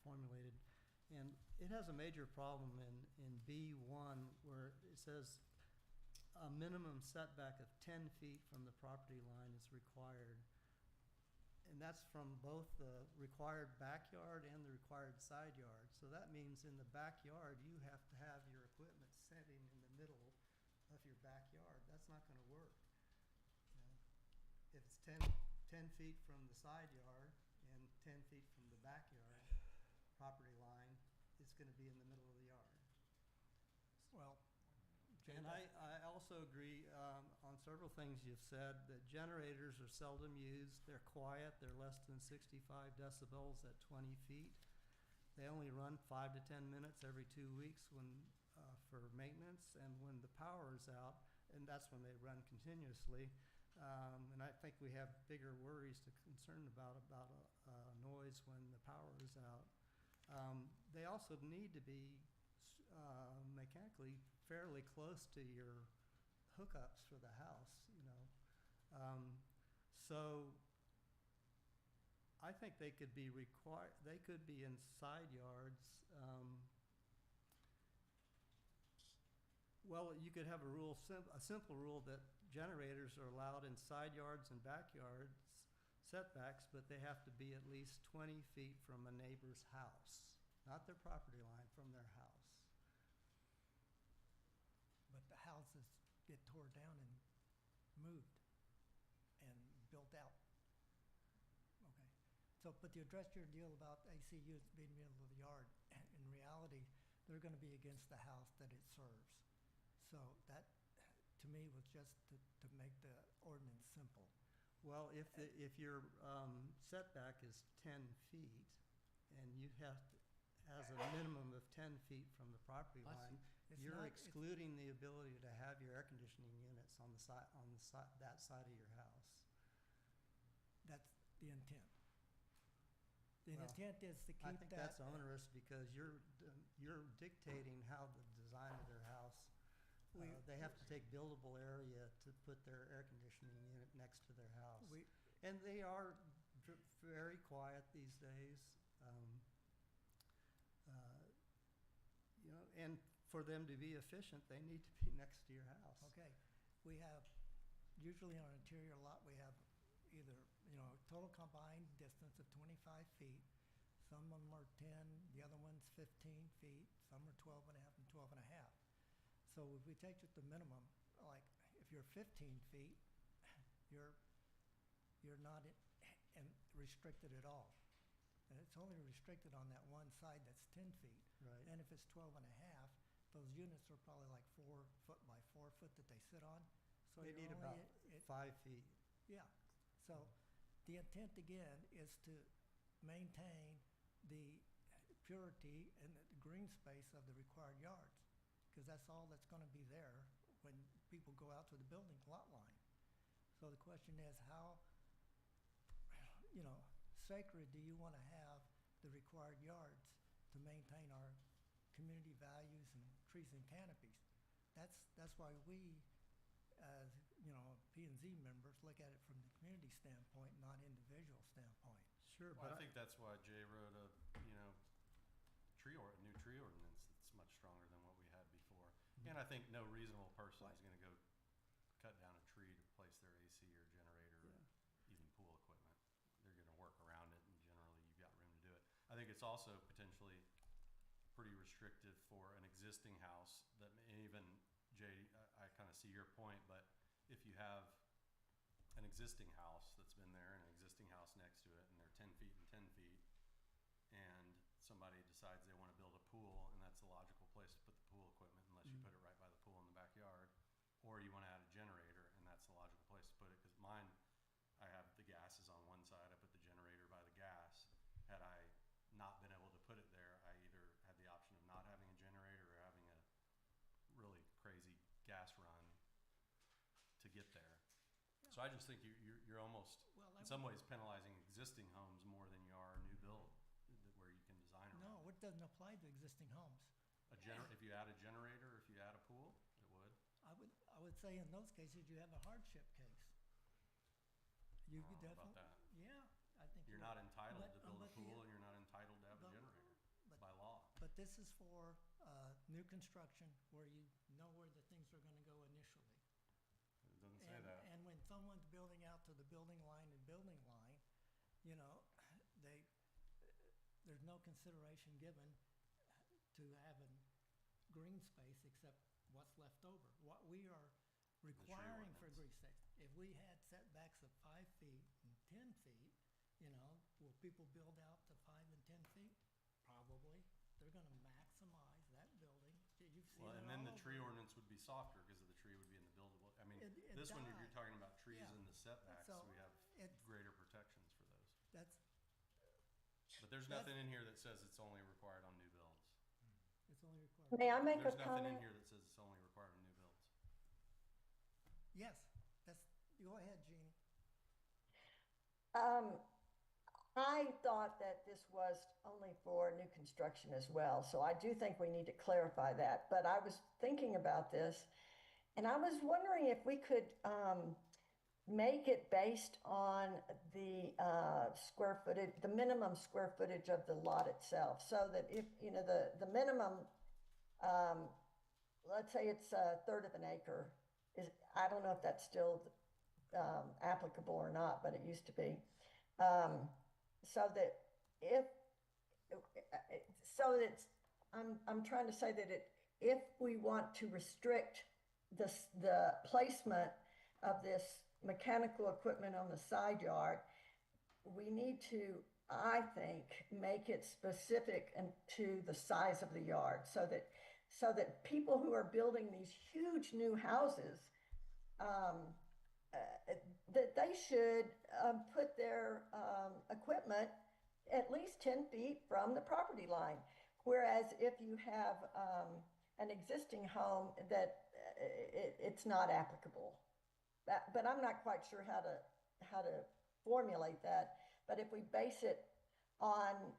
formulated. And it has a major problem in B1 where it says a minimum setback of 10 feet from the property line is required. And that's from both the required backyard and the required side yard. So that means in the backyard, you have to have your equipment sitting in the middle of your backyard. That's not going to work. You know, if it's 10 feet from the side yard and 10 feet from the backyard property line, it's going to be in the middle of the yard. well, And I also agree on several things you've said, that generators are seldom used. They're quiet. They're less than 65 decibels at 20 feet. They only run 5 to 10 minutes every 2 weeks for maintenance, and when the power is out, and that's when they run continuously. And I think we have bigger worries to concern about noise when the power is out. They also need to be mechanically fairly close to your hookups for the house, you know. So I think they could be in side yards. Well, you could have a simple rule that generators are allowed in side yards and backyards setbacks, but they have to be at least 20 feet from a neighbor's house, not their property line, from their house. But the houses get tore down and moved and built out. Okay. So, but to address your deal about ACUs being middle of the yard, in reality, they're gonna be against the house that it serves. So that, to me, was just to make the ordinance simple. Well, if your setback is 10 feet, and you have to, has a minimum of 10 feet from the property I see. line, It's you're not- excluding the ability to have your air conditioning units on the side, that side of your house. That's the intent. The Well, intent is to keep I that. think that's onerous because you're dictating how the design of their house. They have to take buildable area to put their air conditioning unit next to their house. And they are very quiet these days. You know, and for them to be efficient, they need to be next to your house. Okay, we have, usually on an interior lot, we have either, total combined distance of 25 feet. Some of them are 10, the other one's 15 feet, some are 12 and a half and 12 and a half. So if we take just the minimum, like, if you're 15 feet, you're not restricted at all. And it's only restricted on that one side that's 10 feet. Right. And if it's 12 and a half, those units are probably like 4 foot by 4 foot that they sit on. So They you're need only about 5 feet. Yeah, so the intent again is to maintain the purity and the green space of the required yards, because that's all that's gonna be there when people go out to the building lot line. So the question is, how, sacred do you wanna have the required yards to maintain our community values and trees and canopies? That's why we, as, P and Z members, look at it from the community standpoint, not individual standpoint. Sure, Well, but I think that's why Jay wrote a, new tree ordinance that's much stronger than what we had before. And I think no reasonable person is gonna go cut down a tree to place their AC or generator or even pool equipment. They're gonna work around it, and generally you've got room to do it. I think it's also potentially pretty restrictive for an existing house that, and even, Jay, I kinda see your point, but if you have an existing house that's been there and an existing house next to it, and they're 10 feet and 10 feet, and somebody decides they wanna build a pool, and that's the logical place to put the pool equipment unless you put it right by the pool in the backyard, or you wanna add a generator, and that's the logical place to put it, cause mine, I have the gas is on one side, I put the generator by the gas. Had I not been able to put it there, I either had the option of not having a generator or having a really crazy gas run to get there. So I just think you're almost, Well, in some ways, penalizing existing homes more than you are new build, where you can design around. No, it doesn't apply to existing homes. If you add a generator, if you add a pool, it would. I would say in those cases, you have a hardship case. You I don't know about definitely, that. yeah, I think. You're you- not entitled but- to build a but the- pool, and you're not entitled to have a but- generator but- by law. But this is for, new construction where you know where the things are gonna go initially. It doesn't say that. And when someone's building out to the building line and building line, there's no consideration given to having green space except what's left over. What we are requiring for green ordinance. space, if we had setbacks of 5 feet and 10 feet, will people build out to 5 and 10 feet? Probably. They're gonna maximize that building. You've seen Well, it and then all the tree over. ordinance would be softer because the tree would be in the buildable. I mean, It this one, if you're died. talking about trees Yeah. in the setbacks, So we have it's- greater protections for those. That's, But there's nothing in here that says it's only required on new builds. it's only required. May I make a There's nothing in comment? here that says it's only required on new builds. Yes, go ahead, Jeannie. I thought that this was only for new construction as well, so I do think we need to clarify that. But I was thinking about this, and I was wondering if we could make it based on the square footage, the minimum square footage of the lot itself, so that if, the minimum, let's say it's a third of an acre, I don't know if that's still applicable or not, but it used to be. So that if, so that, I'm trying to say that if we want to restrict the placement of this mechanical equipment on the side yard, we need to, I think, make it specific and to the size of the yard so that people who are building these huge new houses, that they should put their equipment at least 10 feet from the property line. Whereas if you have an existing home, that it's not applicable. But I'm not quite sure how to formulate that. But if we base it on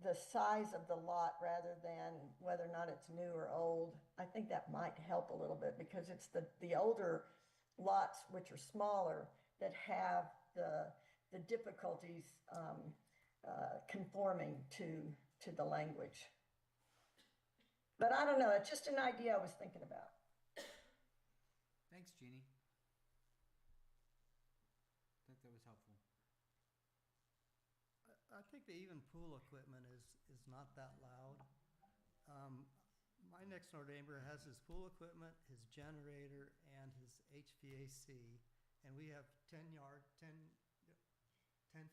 the size of the lot rather than whether or not it's new or old, I think that might help a little bit, because it's the older lots, which are smaller, that have the difficulties conforming to the language. But I don't know, it's just an idea I was thinking about. Thanks, Jeannie. I think that was helpful. I think that even pool equipment is not that loud. My next door neighbor has his pool equipment, his generator, and his HVAC, and we have 10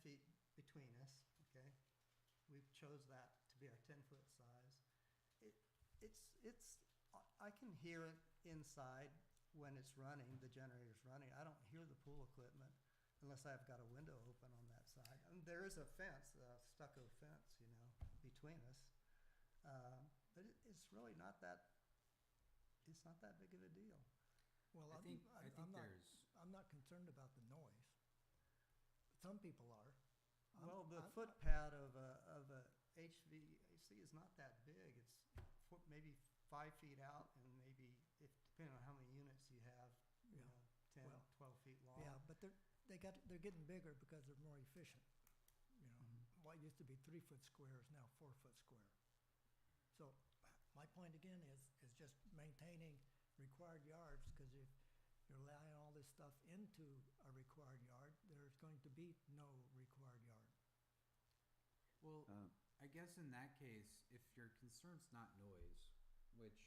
feet between us, okay? We chose that to be our 10-foot size. I can hear it inside when it's running, the generator's running. I don't hear the pool equipment unless I've got a window open on that side. And there is a fence, a stucco fence, between us. But it's really not that, it's not that big of a deal. Well, I think I'm not concerned about the noise. Some people are. Well, the footpad of a HVAC is not that big. It's maybe 5 feet out, and maybe, depending on how many units you have, 10, 12 feet long. Yeah, but they're getting bigger because they're more efficient. What used to be 3-foot square is now 4-foot square. So my point again is just maintaining required yards, because if you're allowing all this stuff into a required yard, there's going to be no required yard. Well, I guess in that case, if your concern's not noise, which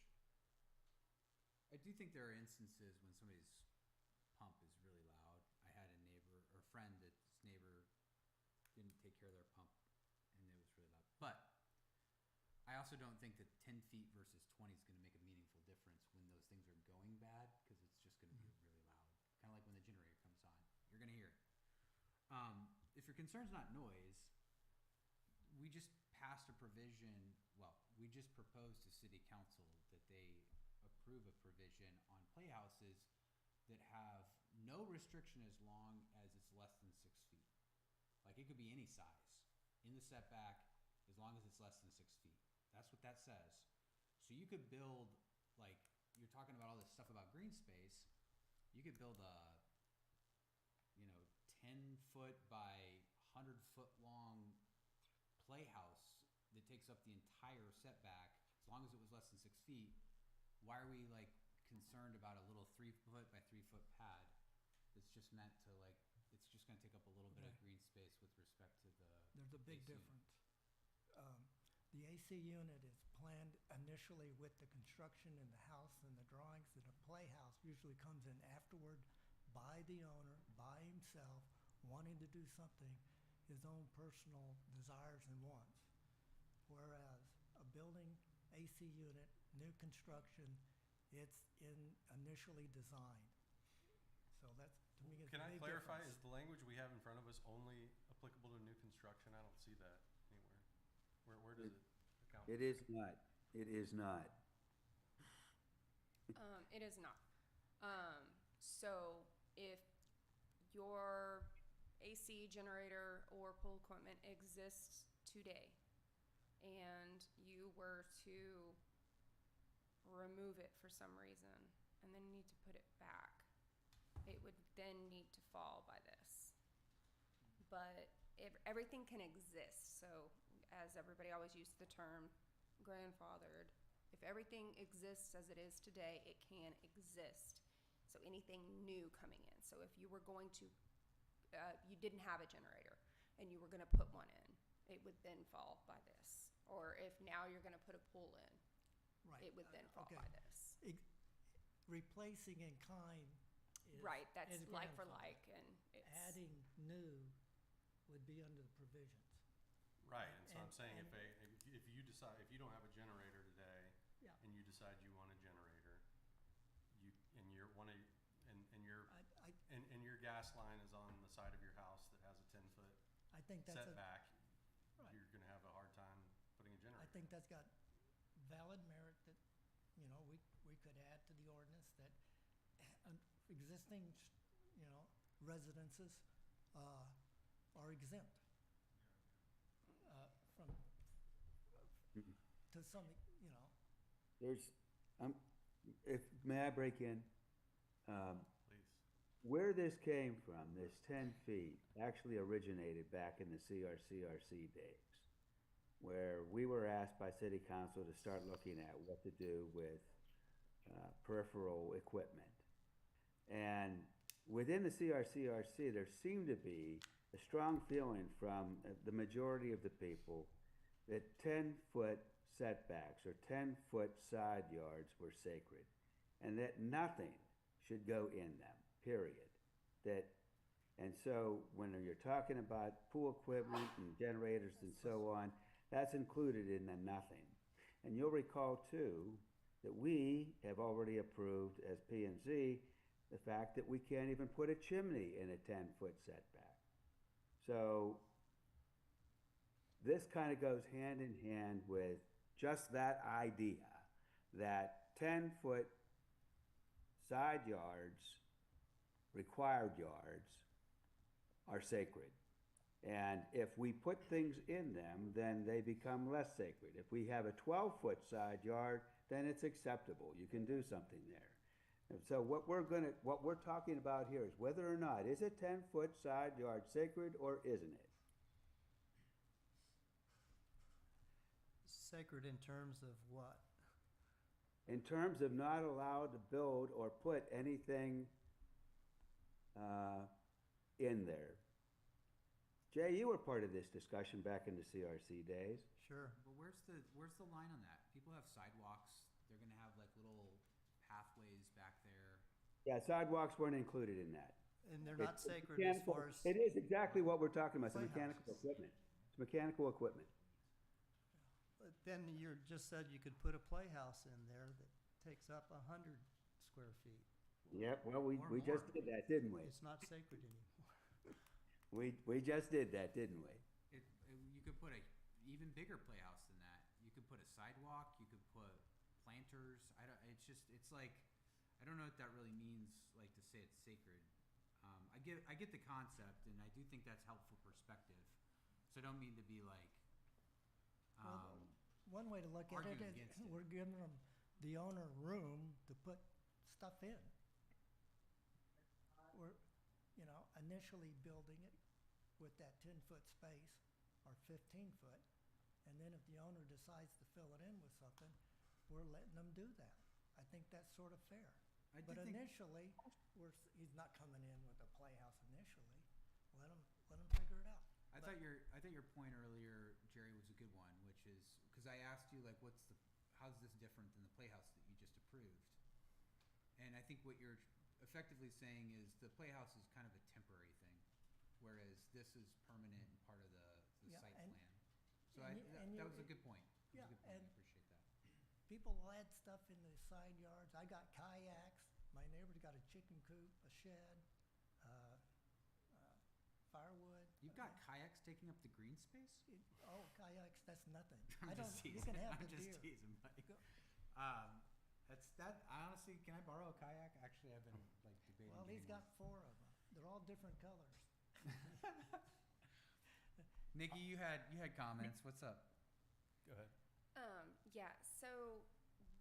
I do think there are instances when somebody's pump is really loud. I had a neighbor or friend that's neighbor didn't take care of their pump and it was really loud. But I also don't think that 10 feet versus 20 is going to make a meaningful difference when those things are going bad, because it's just going to be really loud. Kind of like when the generator comes on. You're going to hear it. If your concern's not noise, we just passed a provision, we just proposed to City Council that they approve a provision on playhouses that have no restriction as long as it's less than 6 feet. Like, it could be any size in the setback as long as it's less than 6 feet. That's what that says. So you could build, like, you're talking about all this stuff about green space. You could build a 10-foot by 100-foot long playhouse that takes up the entire setback as long as it was less than 6 feet. Why are we concerned about a little 3-foot by 3-foot pad that's just meant to it's just going to take up a little bit of green space with respect to the There's a big AC difference. The AC unit is planned initially with the construction in the house and the drawings, and a playhouse usually comes in afterward by the owner, by himself, wanting to do something, his own personal desires and wants. Whereas a building AC unit, new construction, it's initially designed. So that's, to me, is a Can I big clarify, difference. is the language we have in front of us only applicable to new construction? I don't see that anywhere. Where does it account? It is not. It is not. It is not. So if your AC generator or pool equipment exists today and you were to remove it for some reason and then need to put it back, it would then need to fall by this. But everything can exist. So as everybody always uses the term grandfathered, if everything exists as it is today, it can exist. So anything new coming in. So if you were going to, you didn't have a generator and you were gonna put one in, it would then fall by this. Or if now you're gonna put a pool in, Right. it would then fall Okay. by this. Replacing in kind is. Right, that's is like for grandfathered. like, and it's. Adding new would be under the provisions. Right, and so I'm And- saying and- if you decide, if you don't have a generator today, Yeah. and you decide you want a generator, you, and you're one of, and your, and your gas line is on the side of your house that has a 10-foot I think that's a, setback, Right. you're gonna have a hard time putting a generator. I think that's got valid merit that, we could add to the ordinance that existing, residences, are exempt. From, to some, There's, may I break in? Please. Where this came from, this 10 feet, actually originated back in the CRCRC days, where we were asked by city council to start looking at what to do with peripheral equipment. And within the CRCRC, there seemed to be a strong feeling from the majority of the people that 10-foot setbacks or 10-foot side yards were sacred, and that nothing should go in them, period. And so when you're talking about pool equipment and generators and so on, that's included in the nothing. And you'll recall too, that we have already approved as P and Z the fact that we can't even put a chimney in a 10-foot setback. So this kind of goes hand in hand with just that idea that 10-foot side yards, required yards, are sacred. And if we put things in them, then they become less sacred. If we have a 12-foot side yard, then it's acceptable. You can do something there. And so what we're talking about here is whether or not, is a 10-foot side yard sacred or isn't it? Sacred in terms of what? In terms of not allowed to build or put anything in there. Jay, you were part of this discussion back in the CRC days. Sure. But where's the line on that? People have sidewalks, they're gonna have like little pathways back there. Yeah, sidewalks weren't included in that. And they're not It's sacred as mechanical- far as. It is exactly what we're talking about, it's mechanical Playhouses. equipment. It's mechanical equipment. But then you just said you could put a playhouse in there that takes up 100 square feet. Yep, well, we Or just more. did that, didn't we? It's not sacred anymore. We just did that, didn't we? You could put a even bigger playhouse than that. You could put a sidewalk, you could put planters, it's like, I don't know what that really means, like to say it's sacred. I get the concept, and I do think that's helpful perspective. So I don't mean to be like, Well, one way to look at it arguing is against it. we're giving them, the owner, room to put stuff in. We're, initially building it with that 10-foot space or 15-foot. And then if the owner decides to fill it in with something, we're letting them do that. I think that's sort of fair. I do But think- initially, he's not coming in with a playhouse initially. Let him figure it out. I thought your point earlier, Jerry, was a good one, which is, because I asked you, like, how's this different than the playhouse that you just approved? And I think what you're effectively saying is the playhouse is kind of a temporary thing, whereas this is permanent and part of the Yeah, site and- plan. So and that you- was a good point. That was a Yeah, good point. I and- appreciate that. People will add stuff in the side yards. I got kayaks. My neighbor's got a chicken coop, a shed, firewood. You've got kayaks taking up the green space? Kayaks, that's nothing. I'm I don't, just you teasing. can have I'm the just deer. teasing, buddy. Go- Honestly, can I borrow a kayak? Actually, I've been like debating. Well, he's getting got 4 of them. They're all different colors. Nikki, you had comments. What's up? Go ahead. Yeah, so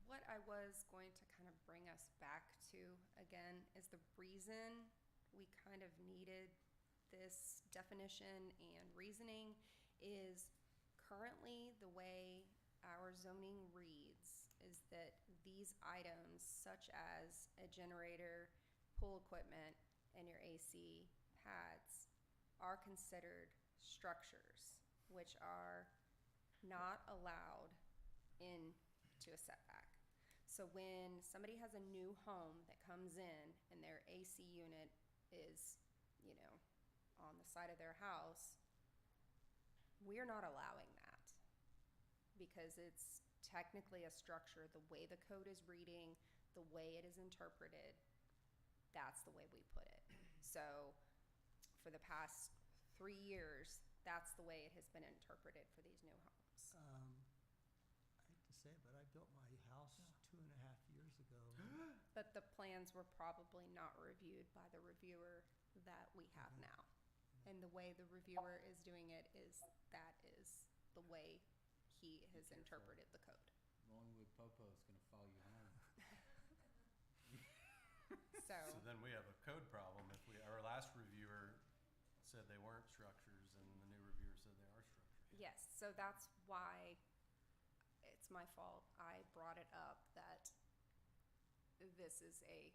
what I was going to kind of bring us back to again is the reason we kind of needed this definition and reasoning is currently the way our zoning reads is that these items such as a generator, pool equipment, and your AC pads are considered structures which are not allowed into a setback. So when somebody has a new home that comes in and their AC unit is, on the side of their house, we're not allowing that because it's technically a structure. The way the code is reading, the way it is interpreted, that's the way we put it. So for the past 3 years, that's the way it has been interpreted for these new homes. I hate to say it, but I built my house 2.5 years ago. But the plans were probably not reviewed by the reviewer that we have now. And the way the reviewer is doing it is the way he has interpreted the code. Longwood Popo is gonna follow you home. So, So then we have a code problem if our last reviewer said they weren't structures and the new reviewer said they are structures. yes, so that's why it's my fault. I brought it up that this is a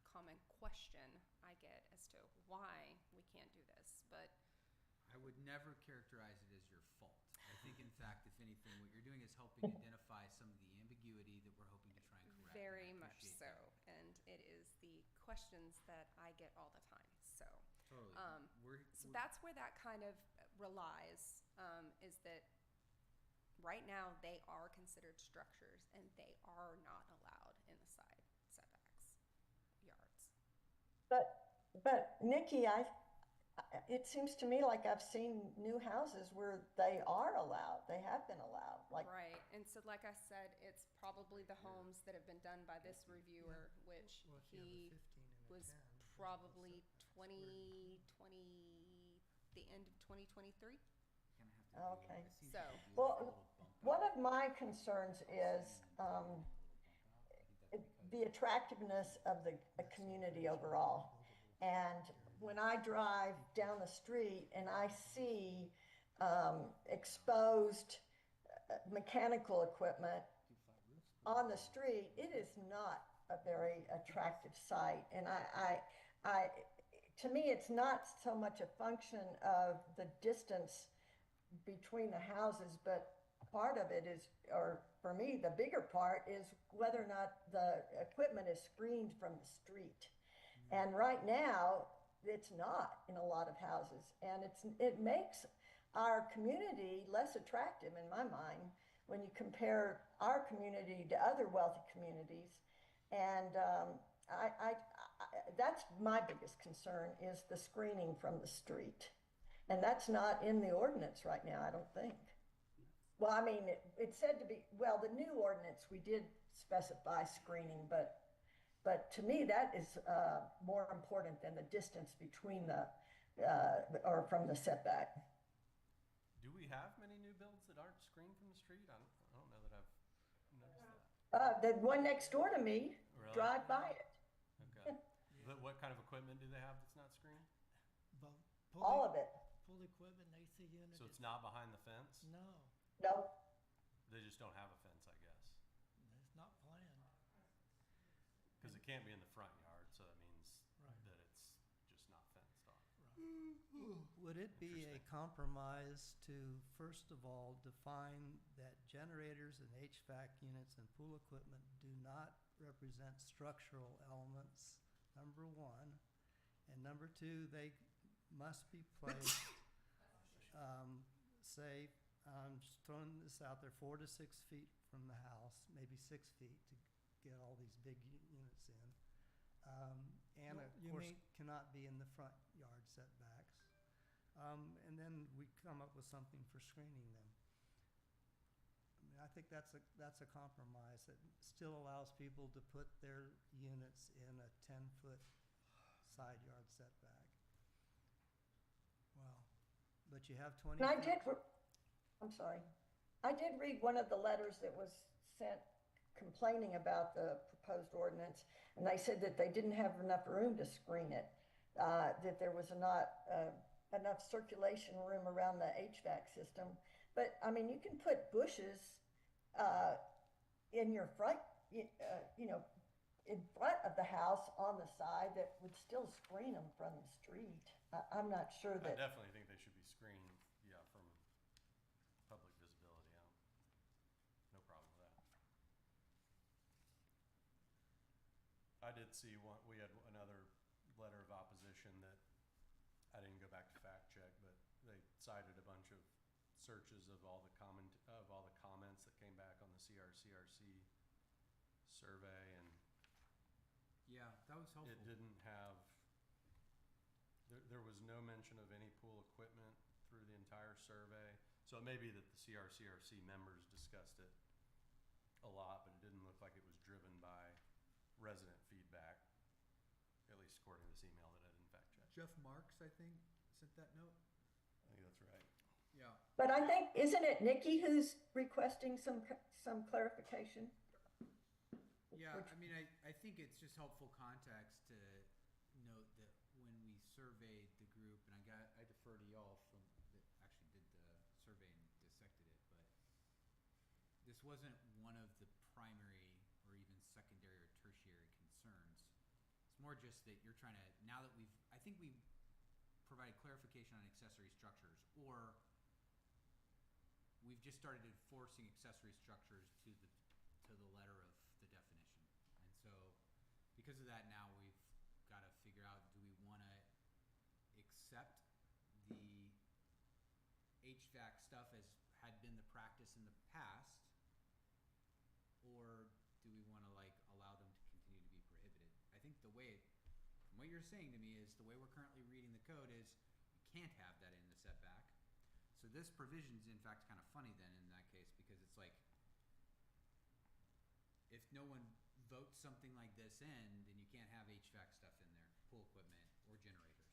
common question I get as to why we can't do this, but I would never characterize it as your fault. I think, in fact, if anything, what you're doing is helping identify some of the ambiguity that we're hoping to try and correct. very and I much appreciate so. that. And it is the questions that I get all the time. So, Totally. so that's where that kind of relies, is that right now they are considered structures and they are not allowed in the side setbacks yards. But Nikki, it seems to me like I've seen new houses where they are allowed, they have been allowed, like. Right, and so like I said, it's probably the homes that have been done by this reviewer, which Well, if you have a he 15 and a was 10, there's probably no setback. the end of 2023. Gonna have to do- Okay. it seems So- like we do Well, a little bump One out. of my concerns is the attractiveness of the community overall. And when I drive down the street and I see exposed mechanical equipment on the street, it is not a very attractive sight. And to me, it's not so much a function of the distance between the houses, but part of it is, or for me, the bigger part is whether or not the equipment is screened from the street. And right now, it's not in a lot of houses, and it makes our community less attractive in my mind when you compare our community to other wealthy communities. And that's my biggest concern, is the screening from the street. And that's not in the ordinance right now, I don't think. Well, I mean, it said to be, well, the new ordinance, we did specify screening, but to me, that is more important than the distance between or from the setback. Do we have many new builds that aren't screened from the street? I don't know that I've noticed that. The one next door to me, Really? drive by it, Okay. What kind of equipment do they have that's not screened? all of it. Full equipment, AC unit. So it's not behind the fence? No, No, They just don't have a fence, I guess. it's not planned. Because it can't be in the front yard, so that means Right. that it's just not fenced off. Would it be a compromise to, first of all, define that generators and HVAC units and pool equipment do not represent structural elements, number one? And number two, they must be placed, say, I'm just throwing this out there, 4 to 6 feet from the house, maybe 6 feet to get all these big units in. And Well, of you course, mean- cannot be in the front yard setbacks. And then we come up with something for screening them. I mean, I think that's a compromise that still allows people to put their units in a 10-foot side yard setback. Well, but you have 20 and feet. I'm sorry. I did read one of the letters that was sent complaining about the proposed ordinance, and they said that they didn't have enough room to screen it, that there was not enough circulation room around the HVAC system. But, I mean, you can put bushes in your front, in front of the house on the side that would still screen them from the street. I'm not sure I that, definitely think they should be screened, yeah, from public visibility. No problem with that. I did see one, we had another letter of opposition that I didn't go back to fact check, but they cited a bunch of searches of all the comments that came back on the CRCRC survey, and Yeah, that was helpful. it didn't have, there was no mention of any pool equipment through the entire survey. So it may be that the CRCRC members discussed it a lot, but it didn't look like it was driven by resident feedback, at least according to this email that I didn't fact check. Jeff Marks, I think, sent that note. I think that's right. Yeah. but I think, isn't it Nikki who's requesting some clarification? Yeah, Which- I mean, I think it's just helpful context to note that when we surveyed the group, and I defer to y'all from, that actually did the survey and dissected it, but this wasn't one of the primary or even secondary or tertiary concerns. It's more just that you're trying to, now that I think we provided clarification on accessory structures, or we've just started enforcing accessory structures to the letter of the definition. And so because of that, now we've got to figure out, do we want to accept the HVAC stuff as had been the practice in the past, or do we want to allow them to continue to be prohibited? I think from what you're saying to me is the way we're currently reading the code is you can't have that in the setback. So this provision is in fact kind of funny then in that case, because it's like, if no one votes something like this in, then you can't have HVAC stuff in there, pool equipment or generators.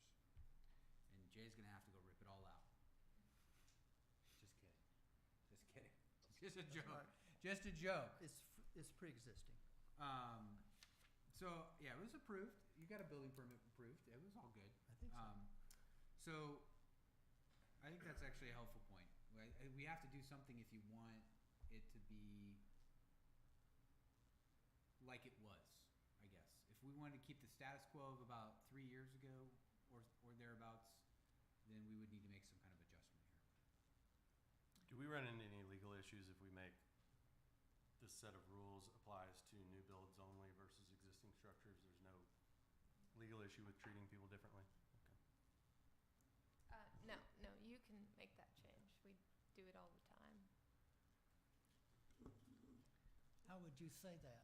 And Jay's gonna have to go rip it all out. Just kidding. Just kidding. Just a joke. right. Just a joke. It's pre-existing. So yeah, it was approved. You got a building permit approved. It was all good. I think so. So I think that's actually a helpful point. We have to do something if you want it to be like it was, I guess. If we wanted to keep the status quo of about 3 years ago or thereabouts, then we would need to make some kind of adjustment here. Do we run into any legal issues if we make this set of rules applies to new builds only versus existing structures? There's no legal issue with treating people differently? Okay. No, you can make that change. We do it all the time. How would you say that?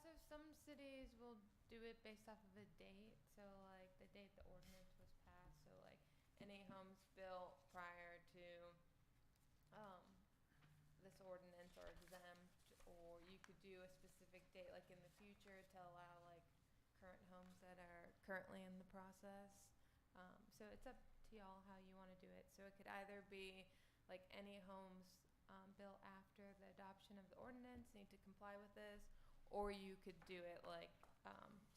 So some cities will do it based off of a date. So like the date the ordinance was passed. So like any homes built prior to this ordinance are exempt, or you could do a specific date like in the future to allow like current homes that are currently in the process. So it's up to y'all how you want to do it. So it could either be like any homes built after the adoption of the ordinance need to comply with this, or you could do it like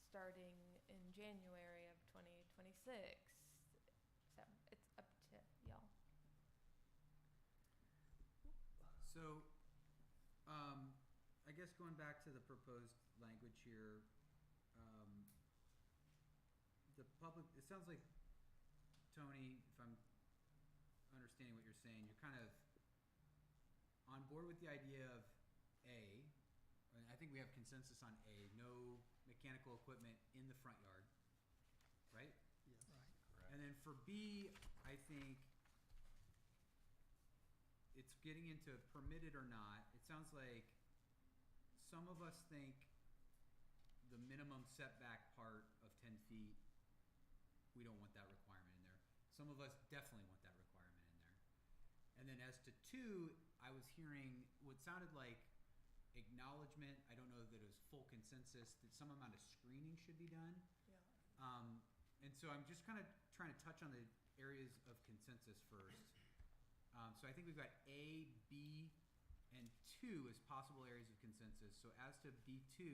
starting in January of 2026. So it's up to y'all. So, I guess going back to the proposed language here, it sounds like, Tony, if I'm understanding what you're saying, you're kind of on board with the idea of A, and I think we have consensus on A, no mechanical equipment in the front yard, right? Yes. Correct. And then for B, I think it's getting into permitted or not. It sounds like some of us think the minimum setback part of 10 feet, we don't want that requirement in there. Some of us definitely want that requirement in there. And then as to 2, I was hearing what sounded like acknowledgement. I don't know that it was full consensus that some amount of screening should be done. Yeah. And so I'm just kind of trying to touch on the areas of consensus first. So I think we've got A, B, and 2 as possible areas of consensus. So as to B2,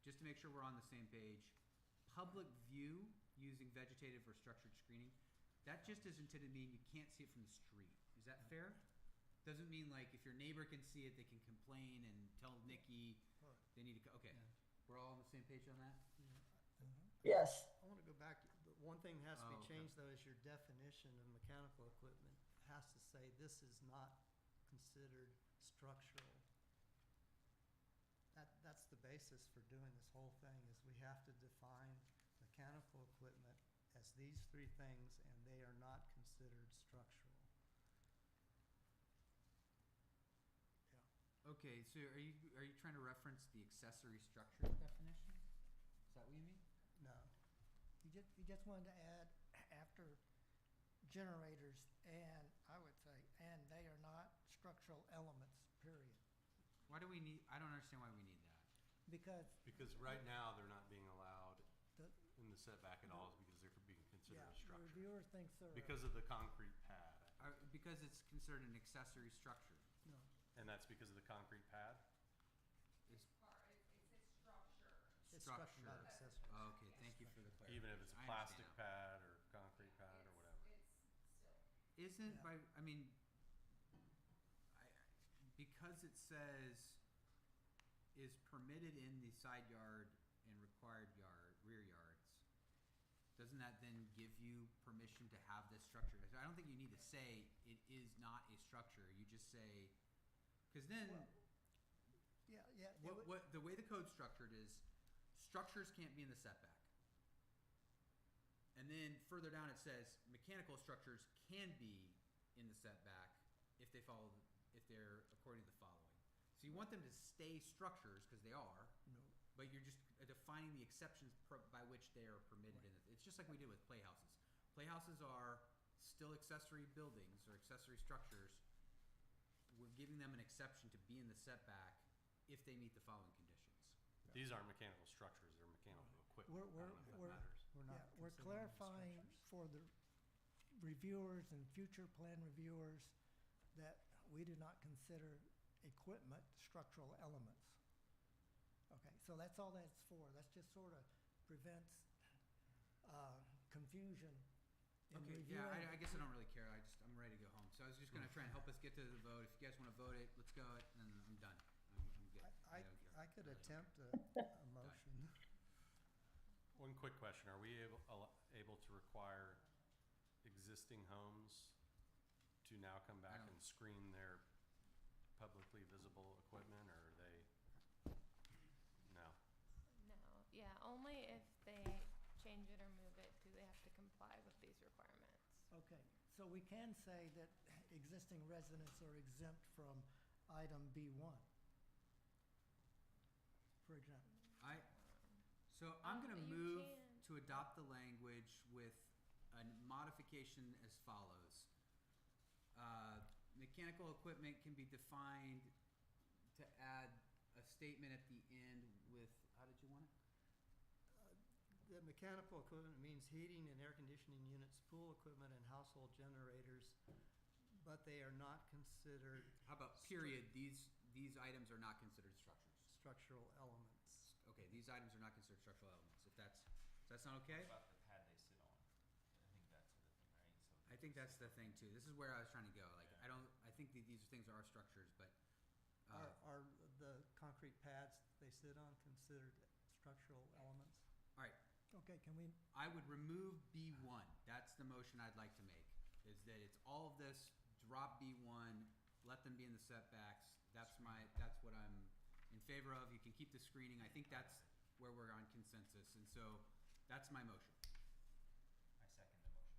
just to make sure we're on the same page, public view using vegetative or structured screening, that just is intended to mean you can't see it from the street. Is that fair? Doesn't mean like if your neighbor can see it, they can complain and tell Nikki they need to, okay. Yeah. We're all on the same page on that? Yes. I want to go back, one thing that has to Oh, be okay. changed, though, is your definition of mechanical equipment has to say this is not considered structural. That's the basis for doing this whole thing, is we have to define mechanical equipment as these three things, and they are not considered structural. Okay, so are you trying to reference the accessory structures definition? Is that what you mean? No. You just wanted to add after generators, and I would say, and they are not structural elements, period. Why do we need, I don't understand why we need that. Because Because right now, they're not being allowed the, in the setback at all, is because they're being considered yeah, a the structure. reviewer thinks they're. Because of the concrete pad, Because it's considered an accessory structure. No, and that's because of the concrete pad? Is It says structure. It's structure, not structure. accessory. Oh, okay, thank you for the clarification. Even if it's a I plastic understand now. pad or concrete pad or whatever? It's still. Isn't Yeah. by, I mean, because it says is permitted in the side yard and required rear yards, doesn't that then give you permission to have this structure? I don't think you need to say it is not a structure, you just say, cause then, yeah, yeah. it would- what, the way the code's structured is, structures can't be in the setback. And then further down it says, mechanical structures can be in the setback if they follow, if they're according to the following. So you want them to stay structures, cause they are, No, but you're just defining the exceptions by which they are permitted in it. It's just like we did with playhouses. Playhouses are still accessory buildings or accessory structures. We're giving them an exception to be in the setback if they meet the following conditions. These aren't mechanical structures, they're mechanical equipment. We're- I don't know if that we're- matters. We're not yeah, we're considering them clarifying structures. for the reviewers and future plan reviewers that we do not consider equipment structural elements. Okay, so that's all that's for. That's just sort of prevents confusion in Okay, reviewing. yeah, I guess I don't really care. I'm ready to go home. So I was just gonna try and help us get to the vote. If you guys wanna vote it, let's go it, and I'm done. I'm good. I could really attempt a motion. One quick question, are we able to require existing homes to now come back don't- and screen their publicly visible equipment, or are they? No. No, yeah, only if they change it or move it do they have to comply with these requirements. Okay, so we can say that existing residents are exempt from item B1, for example. So I'm gonna You move can. to adopt the language with a modification as follows. Mechanical equipment can be defined to add a statement at the end with, how did you want it? The mechanical equipment means heating and air conditioning units, pool equipment, and household generators, but they are not considered How about period, these items are not considered structures. structural elements. Okay, these items are not considered structural elements, if that's, does that sound okay? About the pad they sit on. I think that's the thing, right? So I think that's the thing too. This is where I was trying to go. Like, I think these things are structures, but, Are the concrete pads they sit on considered structural elements? alright. Okay, can we, I would remove B1. That's the motion I'd like to make, is that it's all of this, drop B1, let them be in the setbacks. That's what I'm in favor of. You can keep the screening. I think that's where we're on consensus, and so that's my motion. I second the motion.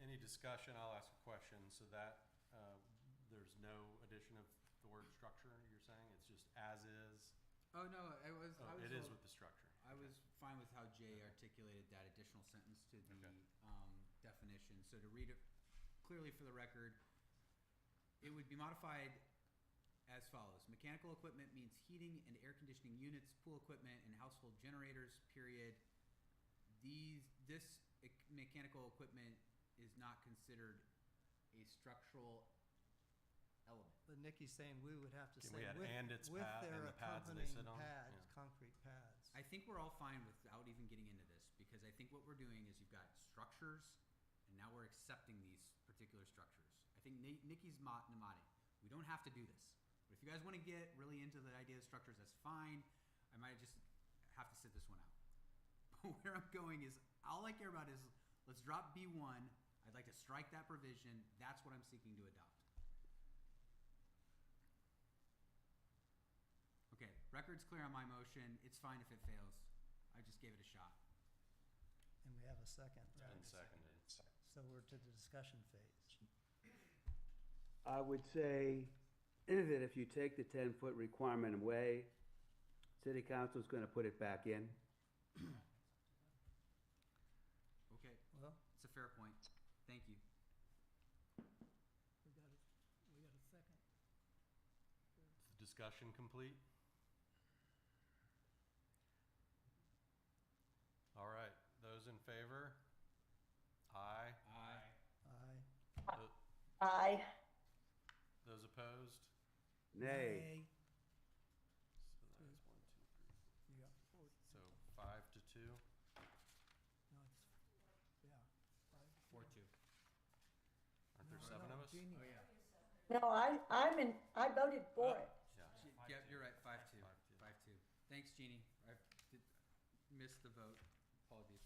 Any discussion, I'll ask a question, so that, there's no addition of the word structure, you're saying, it's just as is? Oh, no, I was It is with the structure. I was fine with how Jay articulated that additional sentence to the definition. So to read it clearly for the record, it would be modified as follows. Mechanical equipment means heating and air conditioning units, pool equipment, and household generators, period. This mechanical equipment is not considered a structural element. But Nikki's saying we would have to Can say we add with, and its with pad their and the pads they accompanying sit on? pads, Yeah. concrete pads. I think we're all fine without even getting into this, because I think what we're doing is you've got structures, and now we're accepting these particular structures. I think Nikki's nodding. We don't have to do this. But if you guys want to get really into the idea of structures, that's fine. I might just have to sit this one out. But where I'm going is, all I care about is, let's drop B1. I'd like to strike that provision. That's what I'm seeking to adopt. Okay, record's clear on my motion. It's fine if it fails. I just gave it a shot. And we have a second. It's been seconded. So we're to the discussion phase. I would say that if you take the 10-foot requirement away, city council's gonna put it back in. Okay, Well, it's a fair point. Thank you. We got a second. Is the discussion complete? All right, those in favor? Aye. Aye. aye. Tho- Aye. Those opposed? Nay. So that is 1, 2, 3. You got four. So 5 to 2. No, it's, yeah. 4-2. Aren't there 7 of us? Jeannie. Oh, yeah. No, I voted for it. Yeah. Yeah, you're right. 5-2. 5-2. 5-2. Thanks, Jeannie. I missed the vote. Apologies.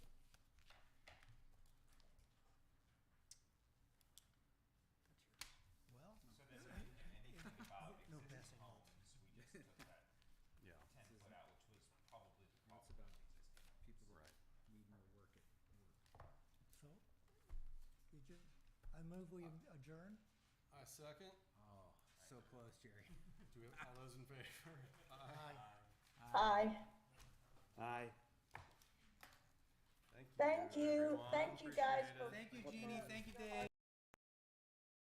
Well, So then anything about No existing passing homes, we just took that Yeah. 10 foot out, which was probably the That's problem about with existing. people that Right. need more work at work. so, did you, I move we adjourn? I second. Oh, so close, Jerry. Do we have all those in favor? Aye. Aye. Aye. Thank you. Thank you. everyone. Thank you guys Appreciate it. for- Thank you, Jeannie. Thank you, Dave.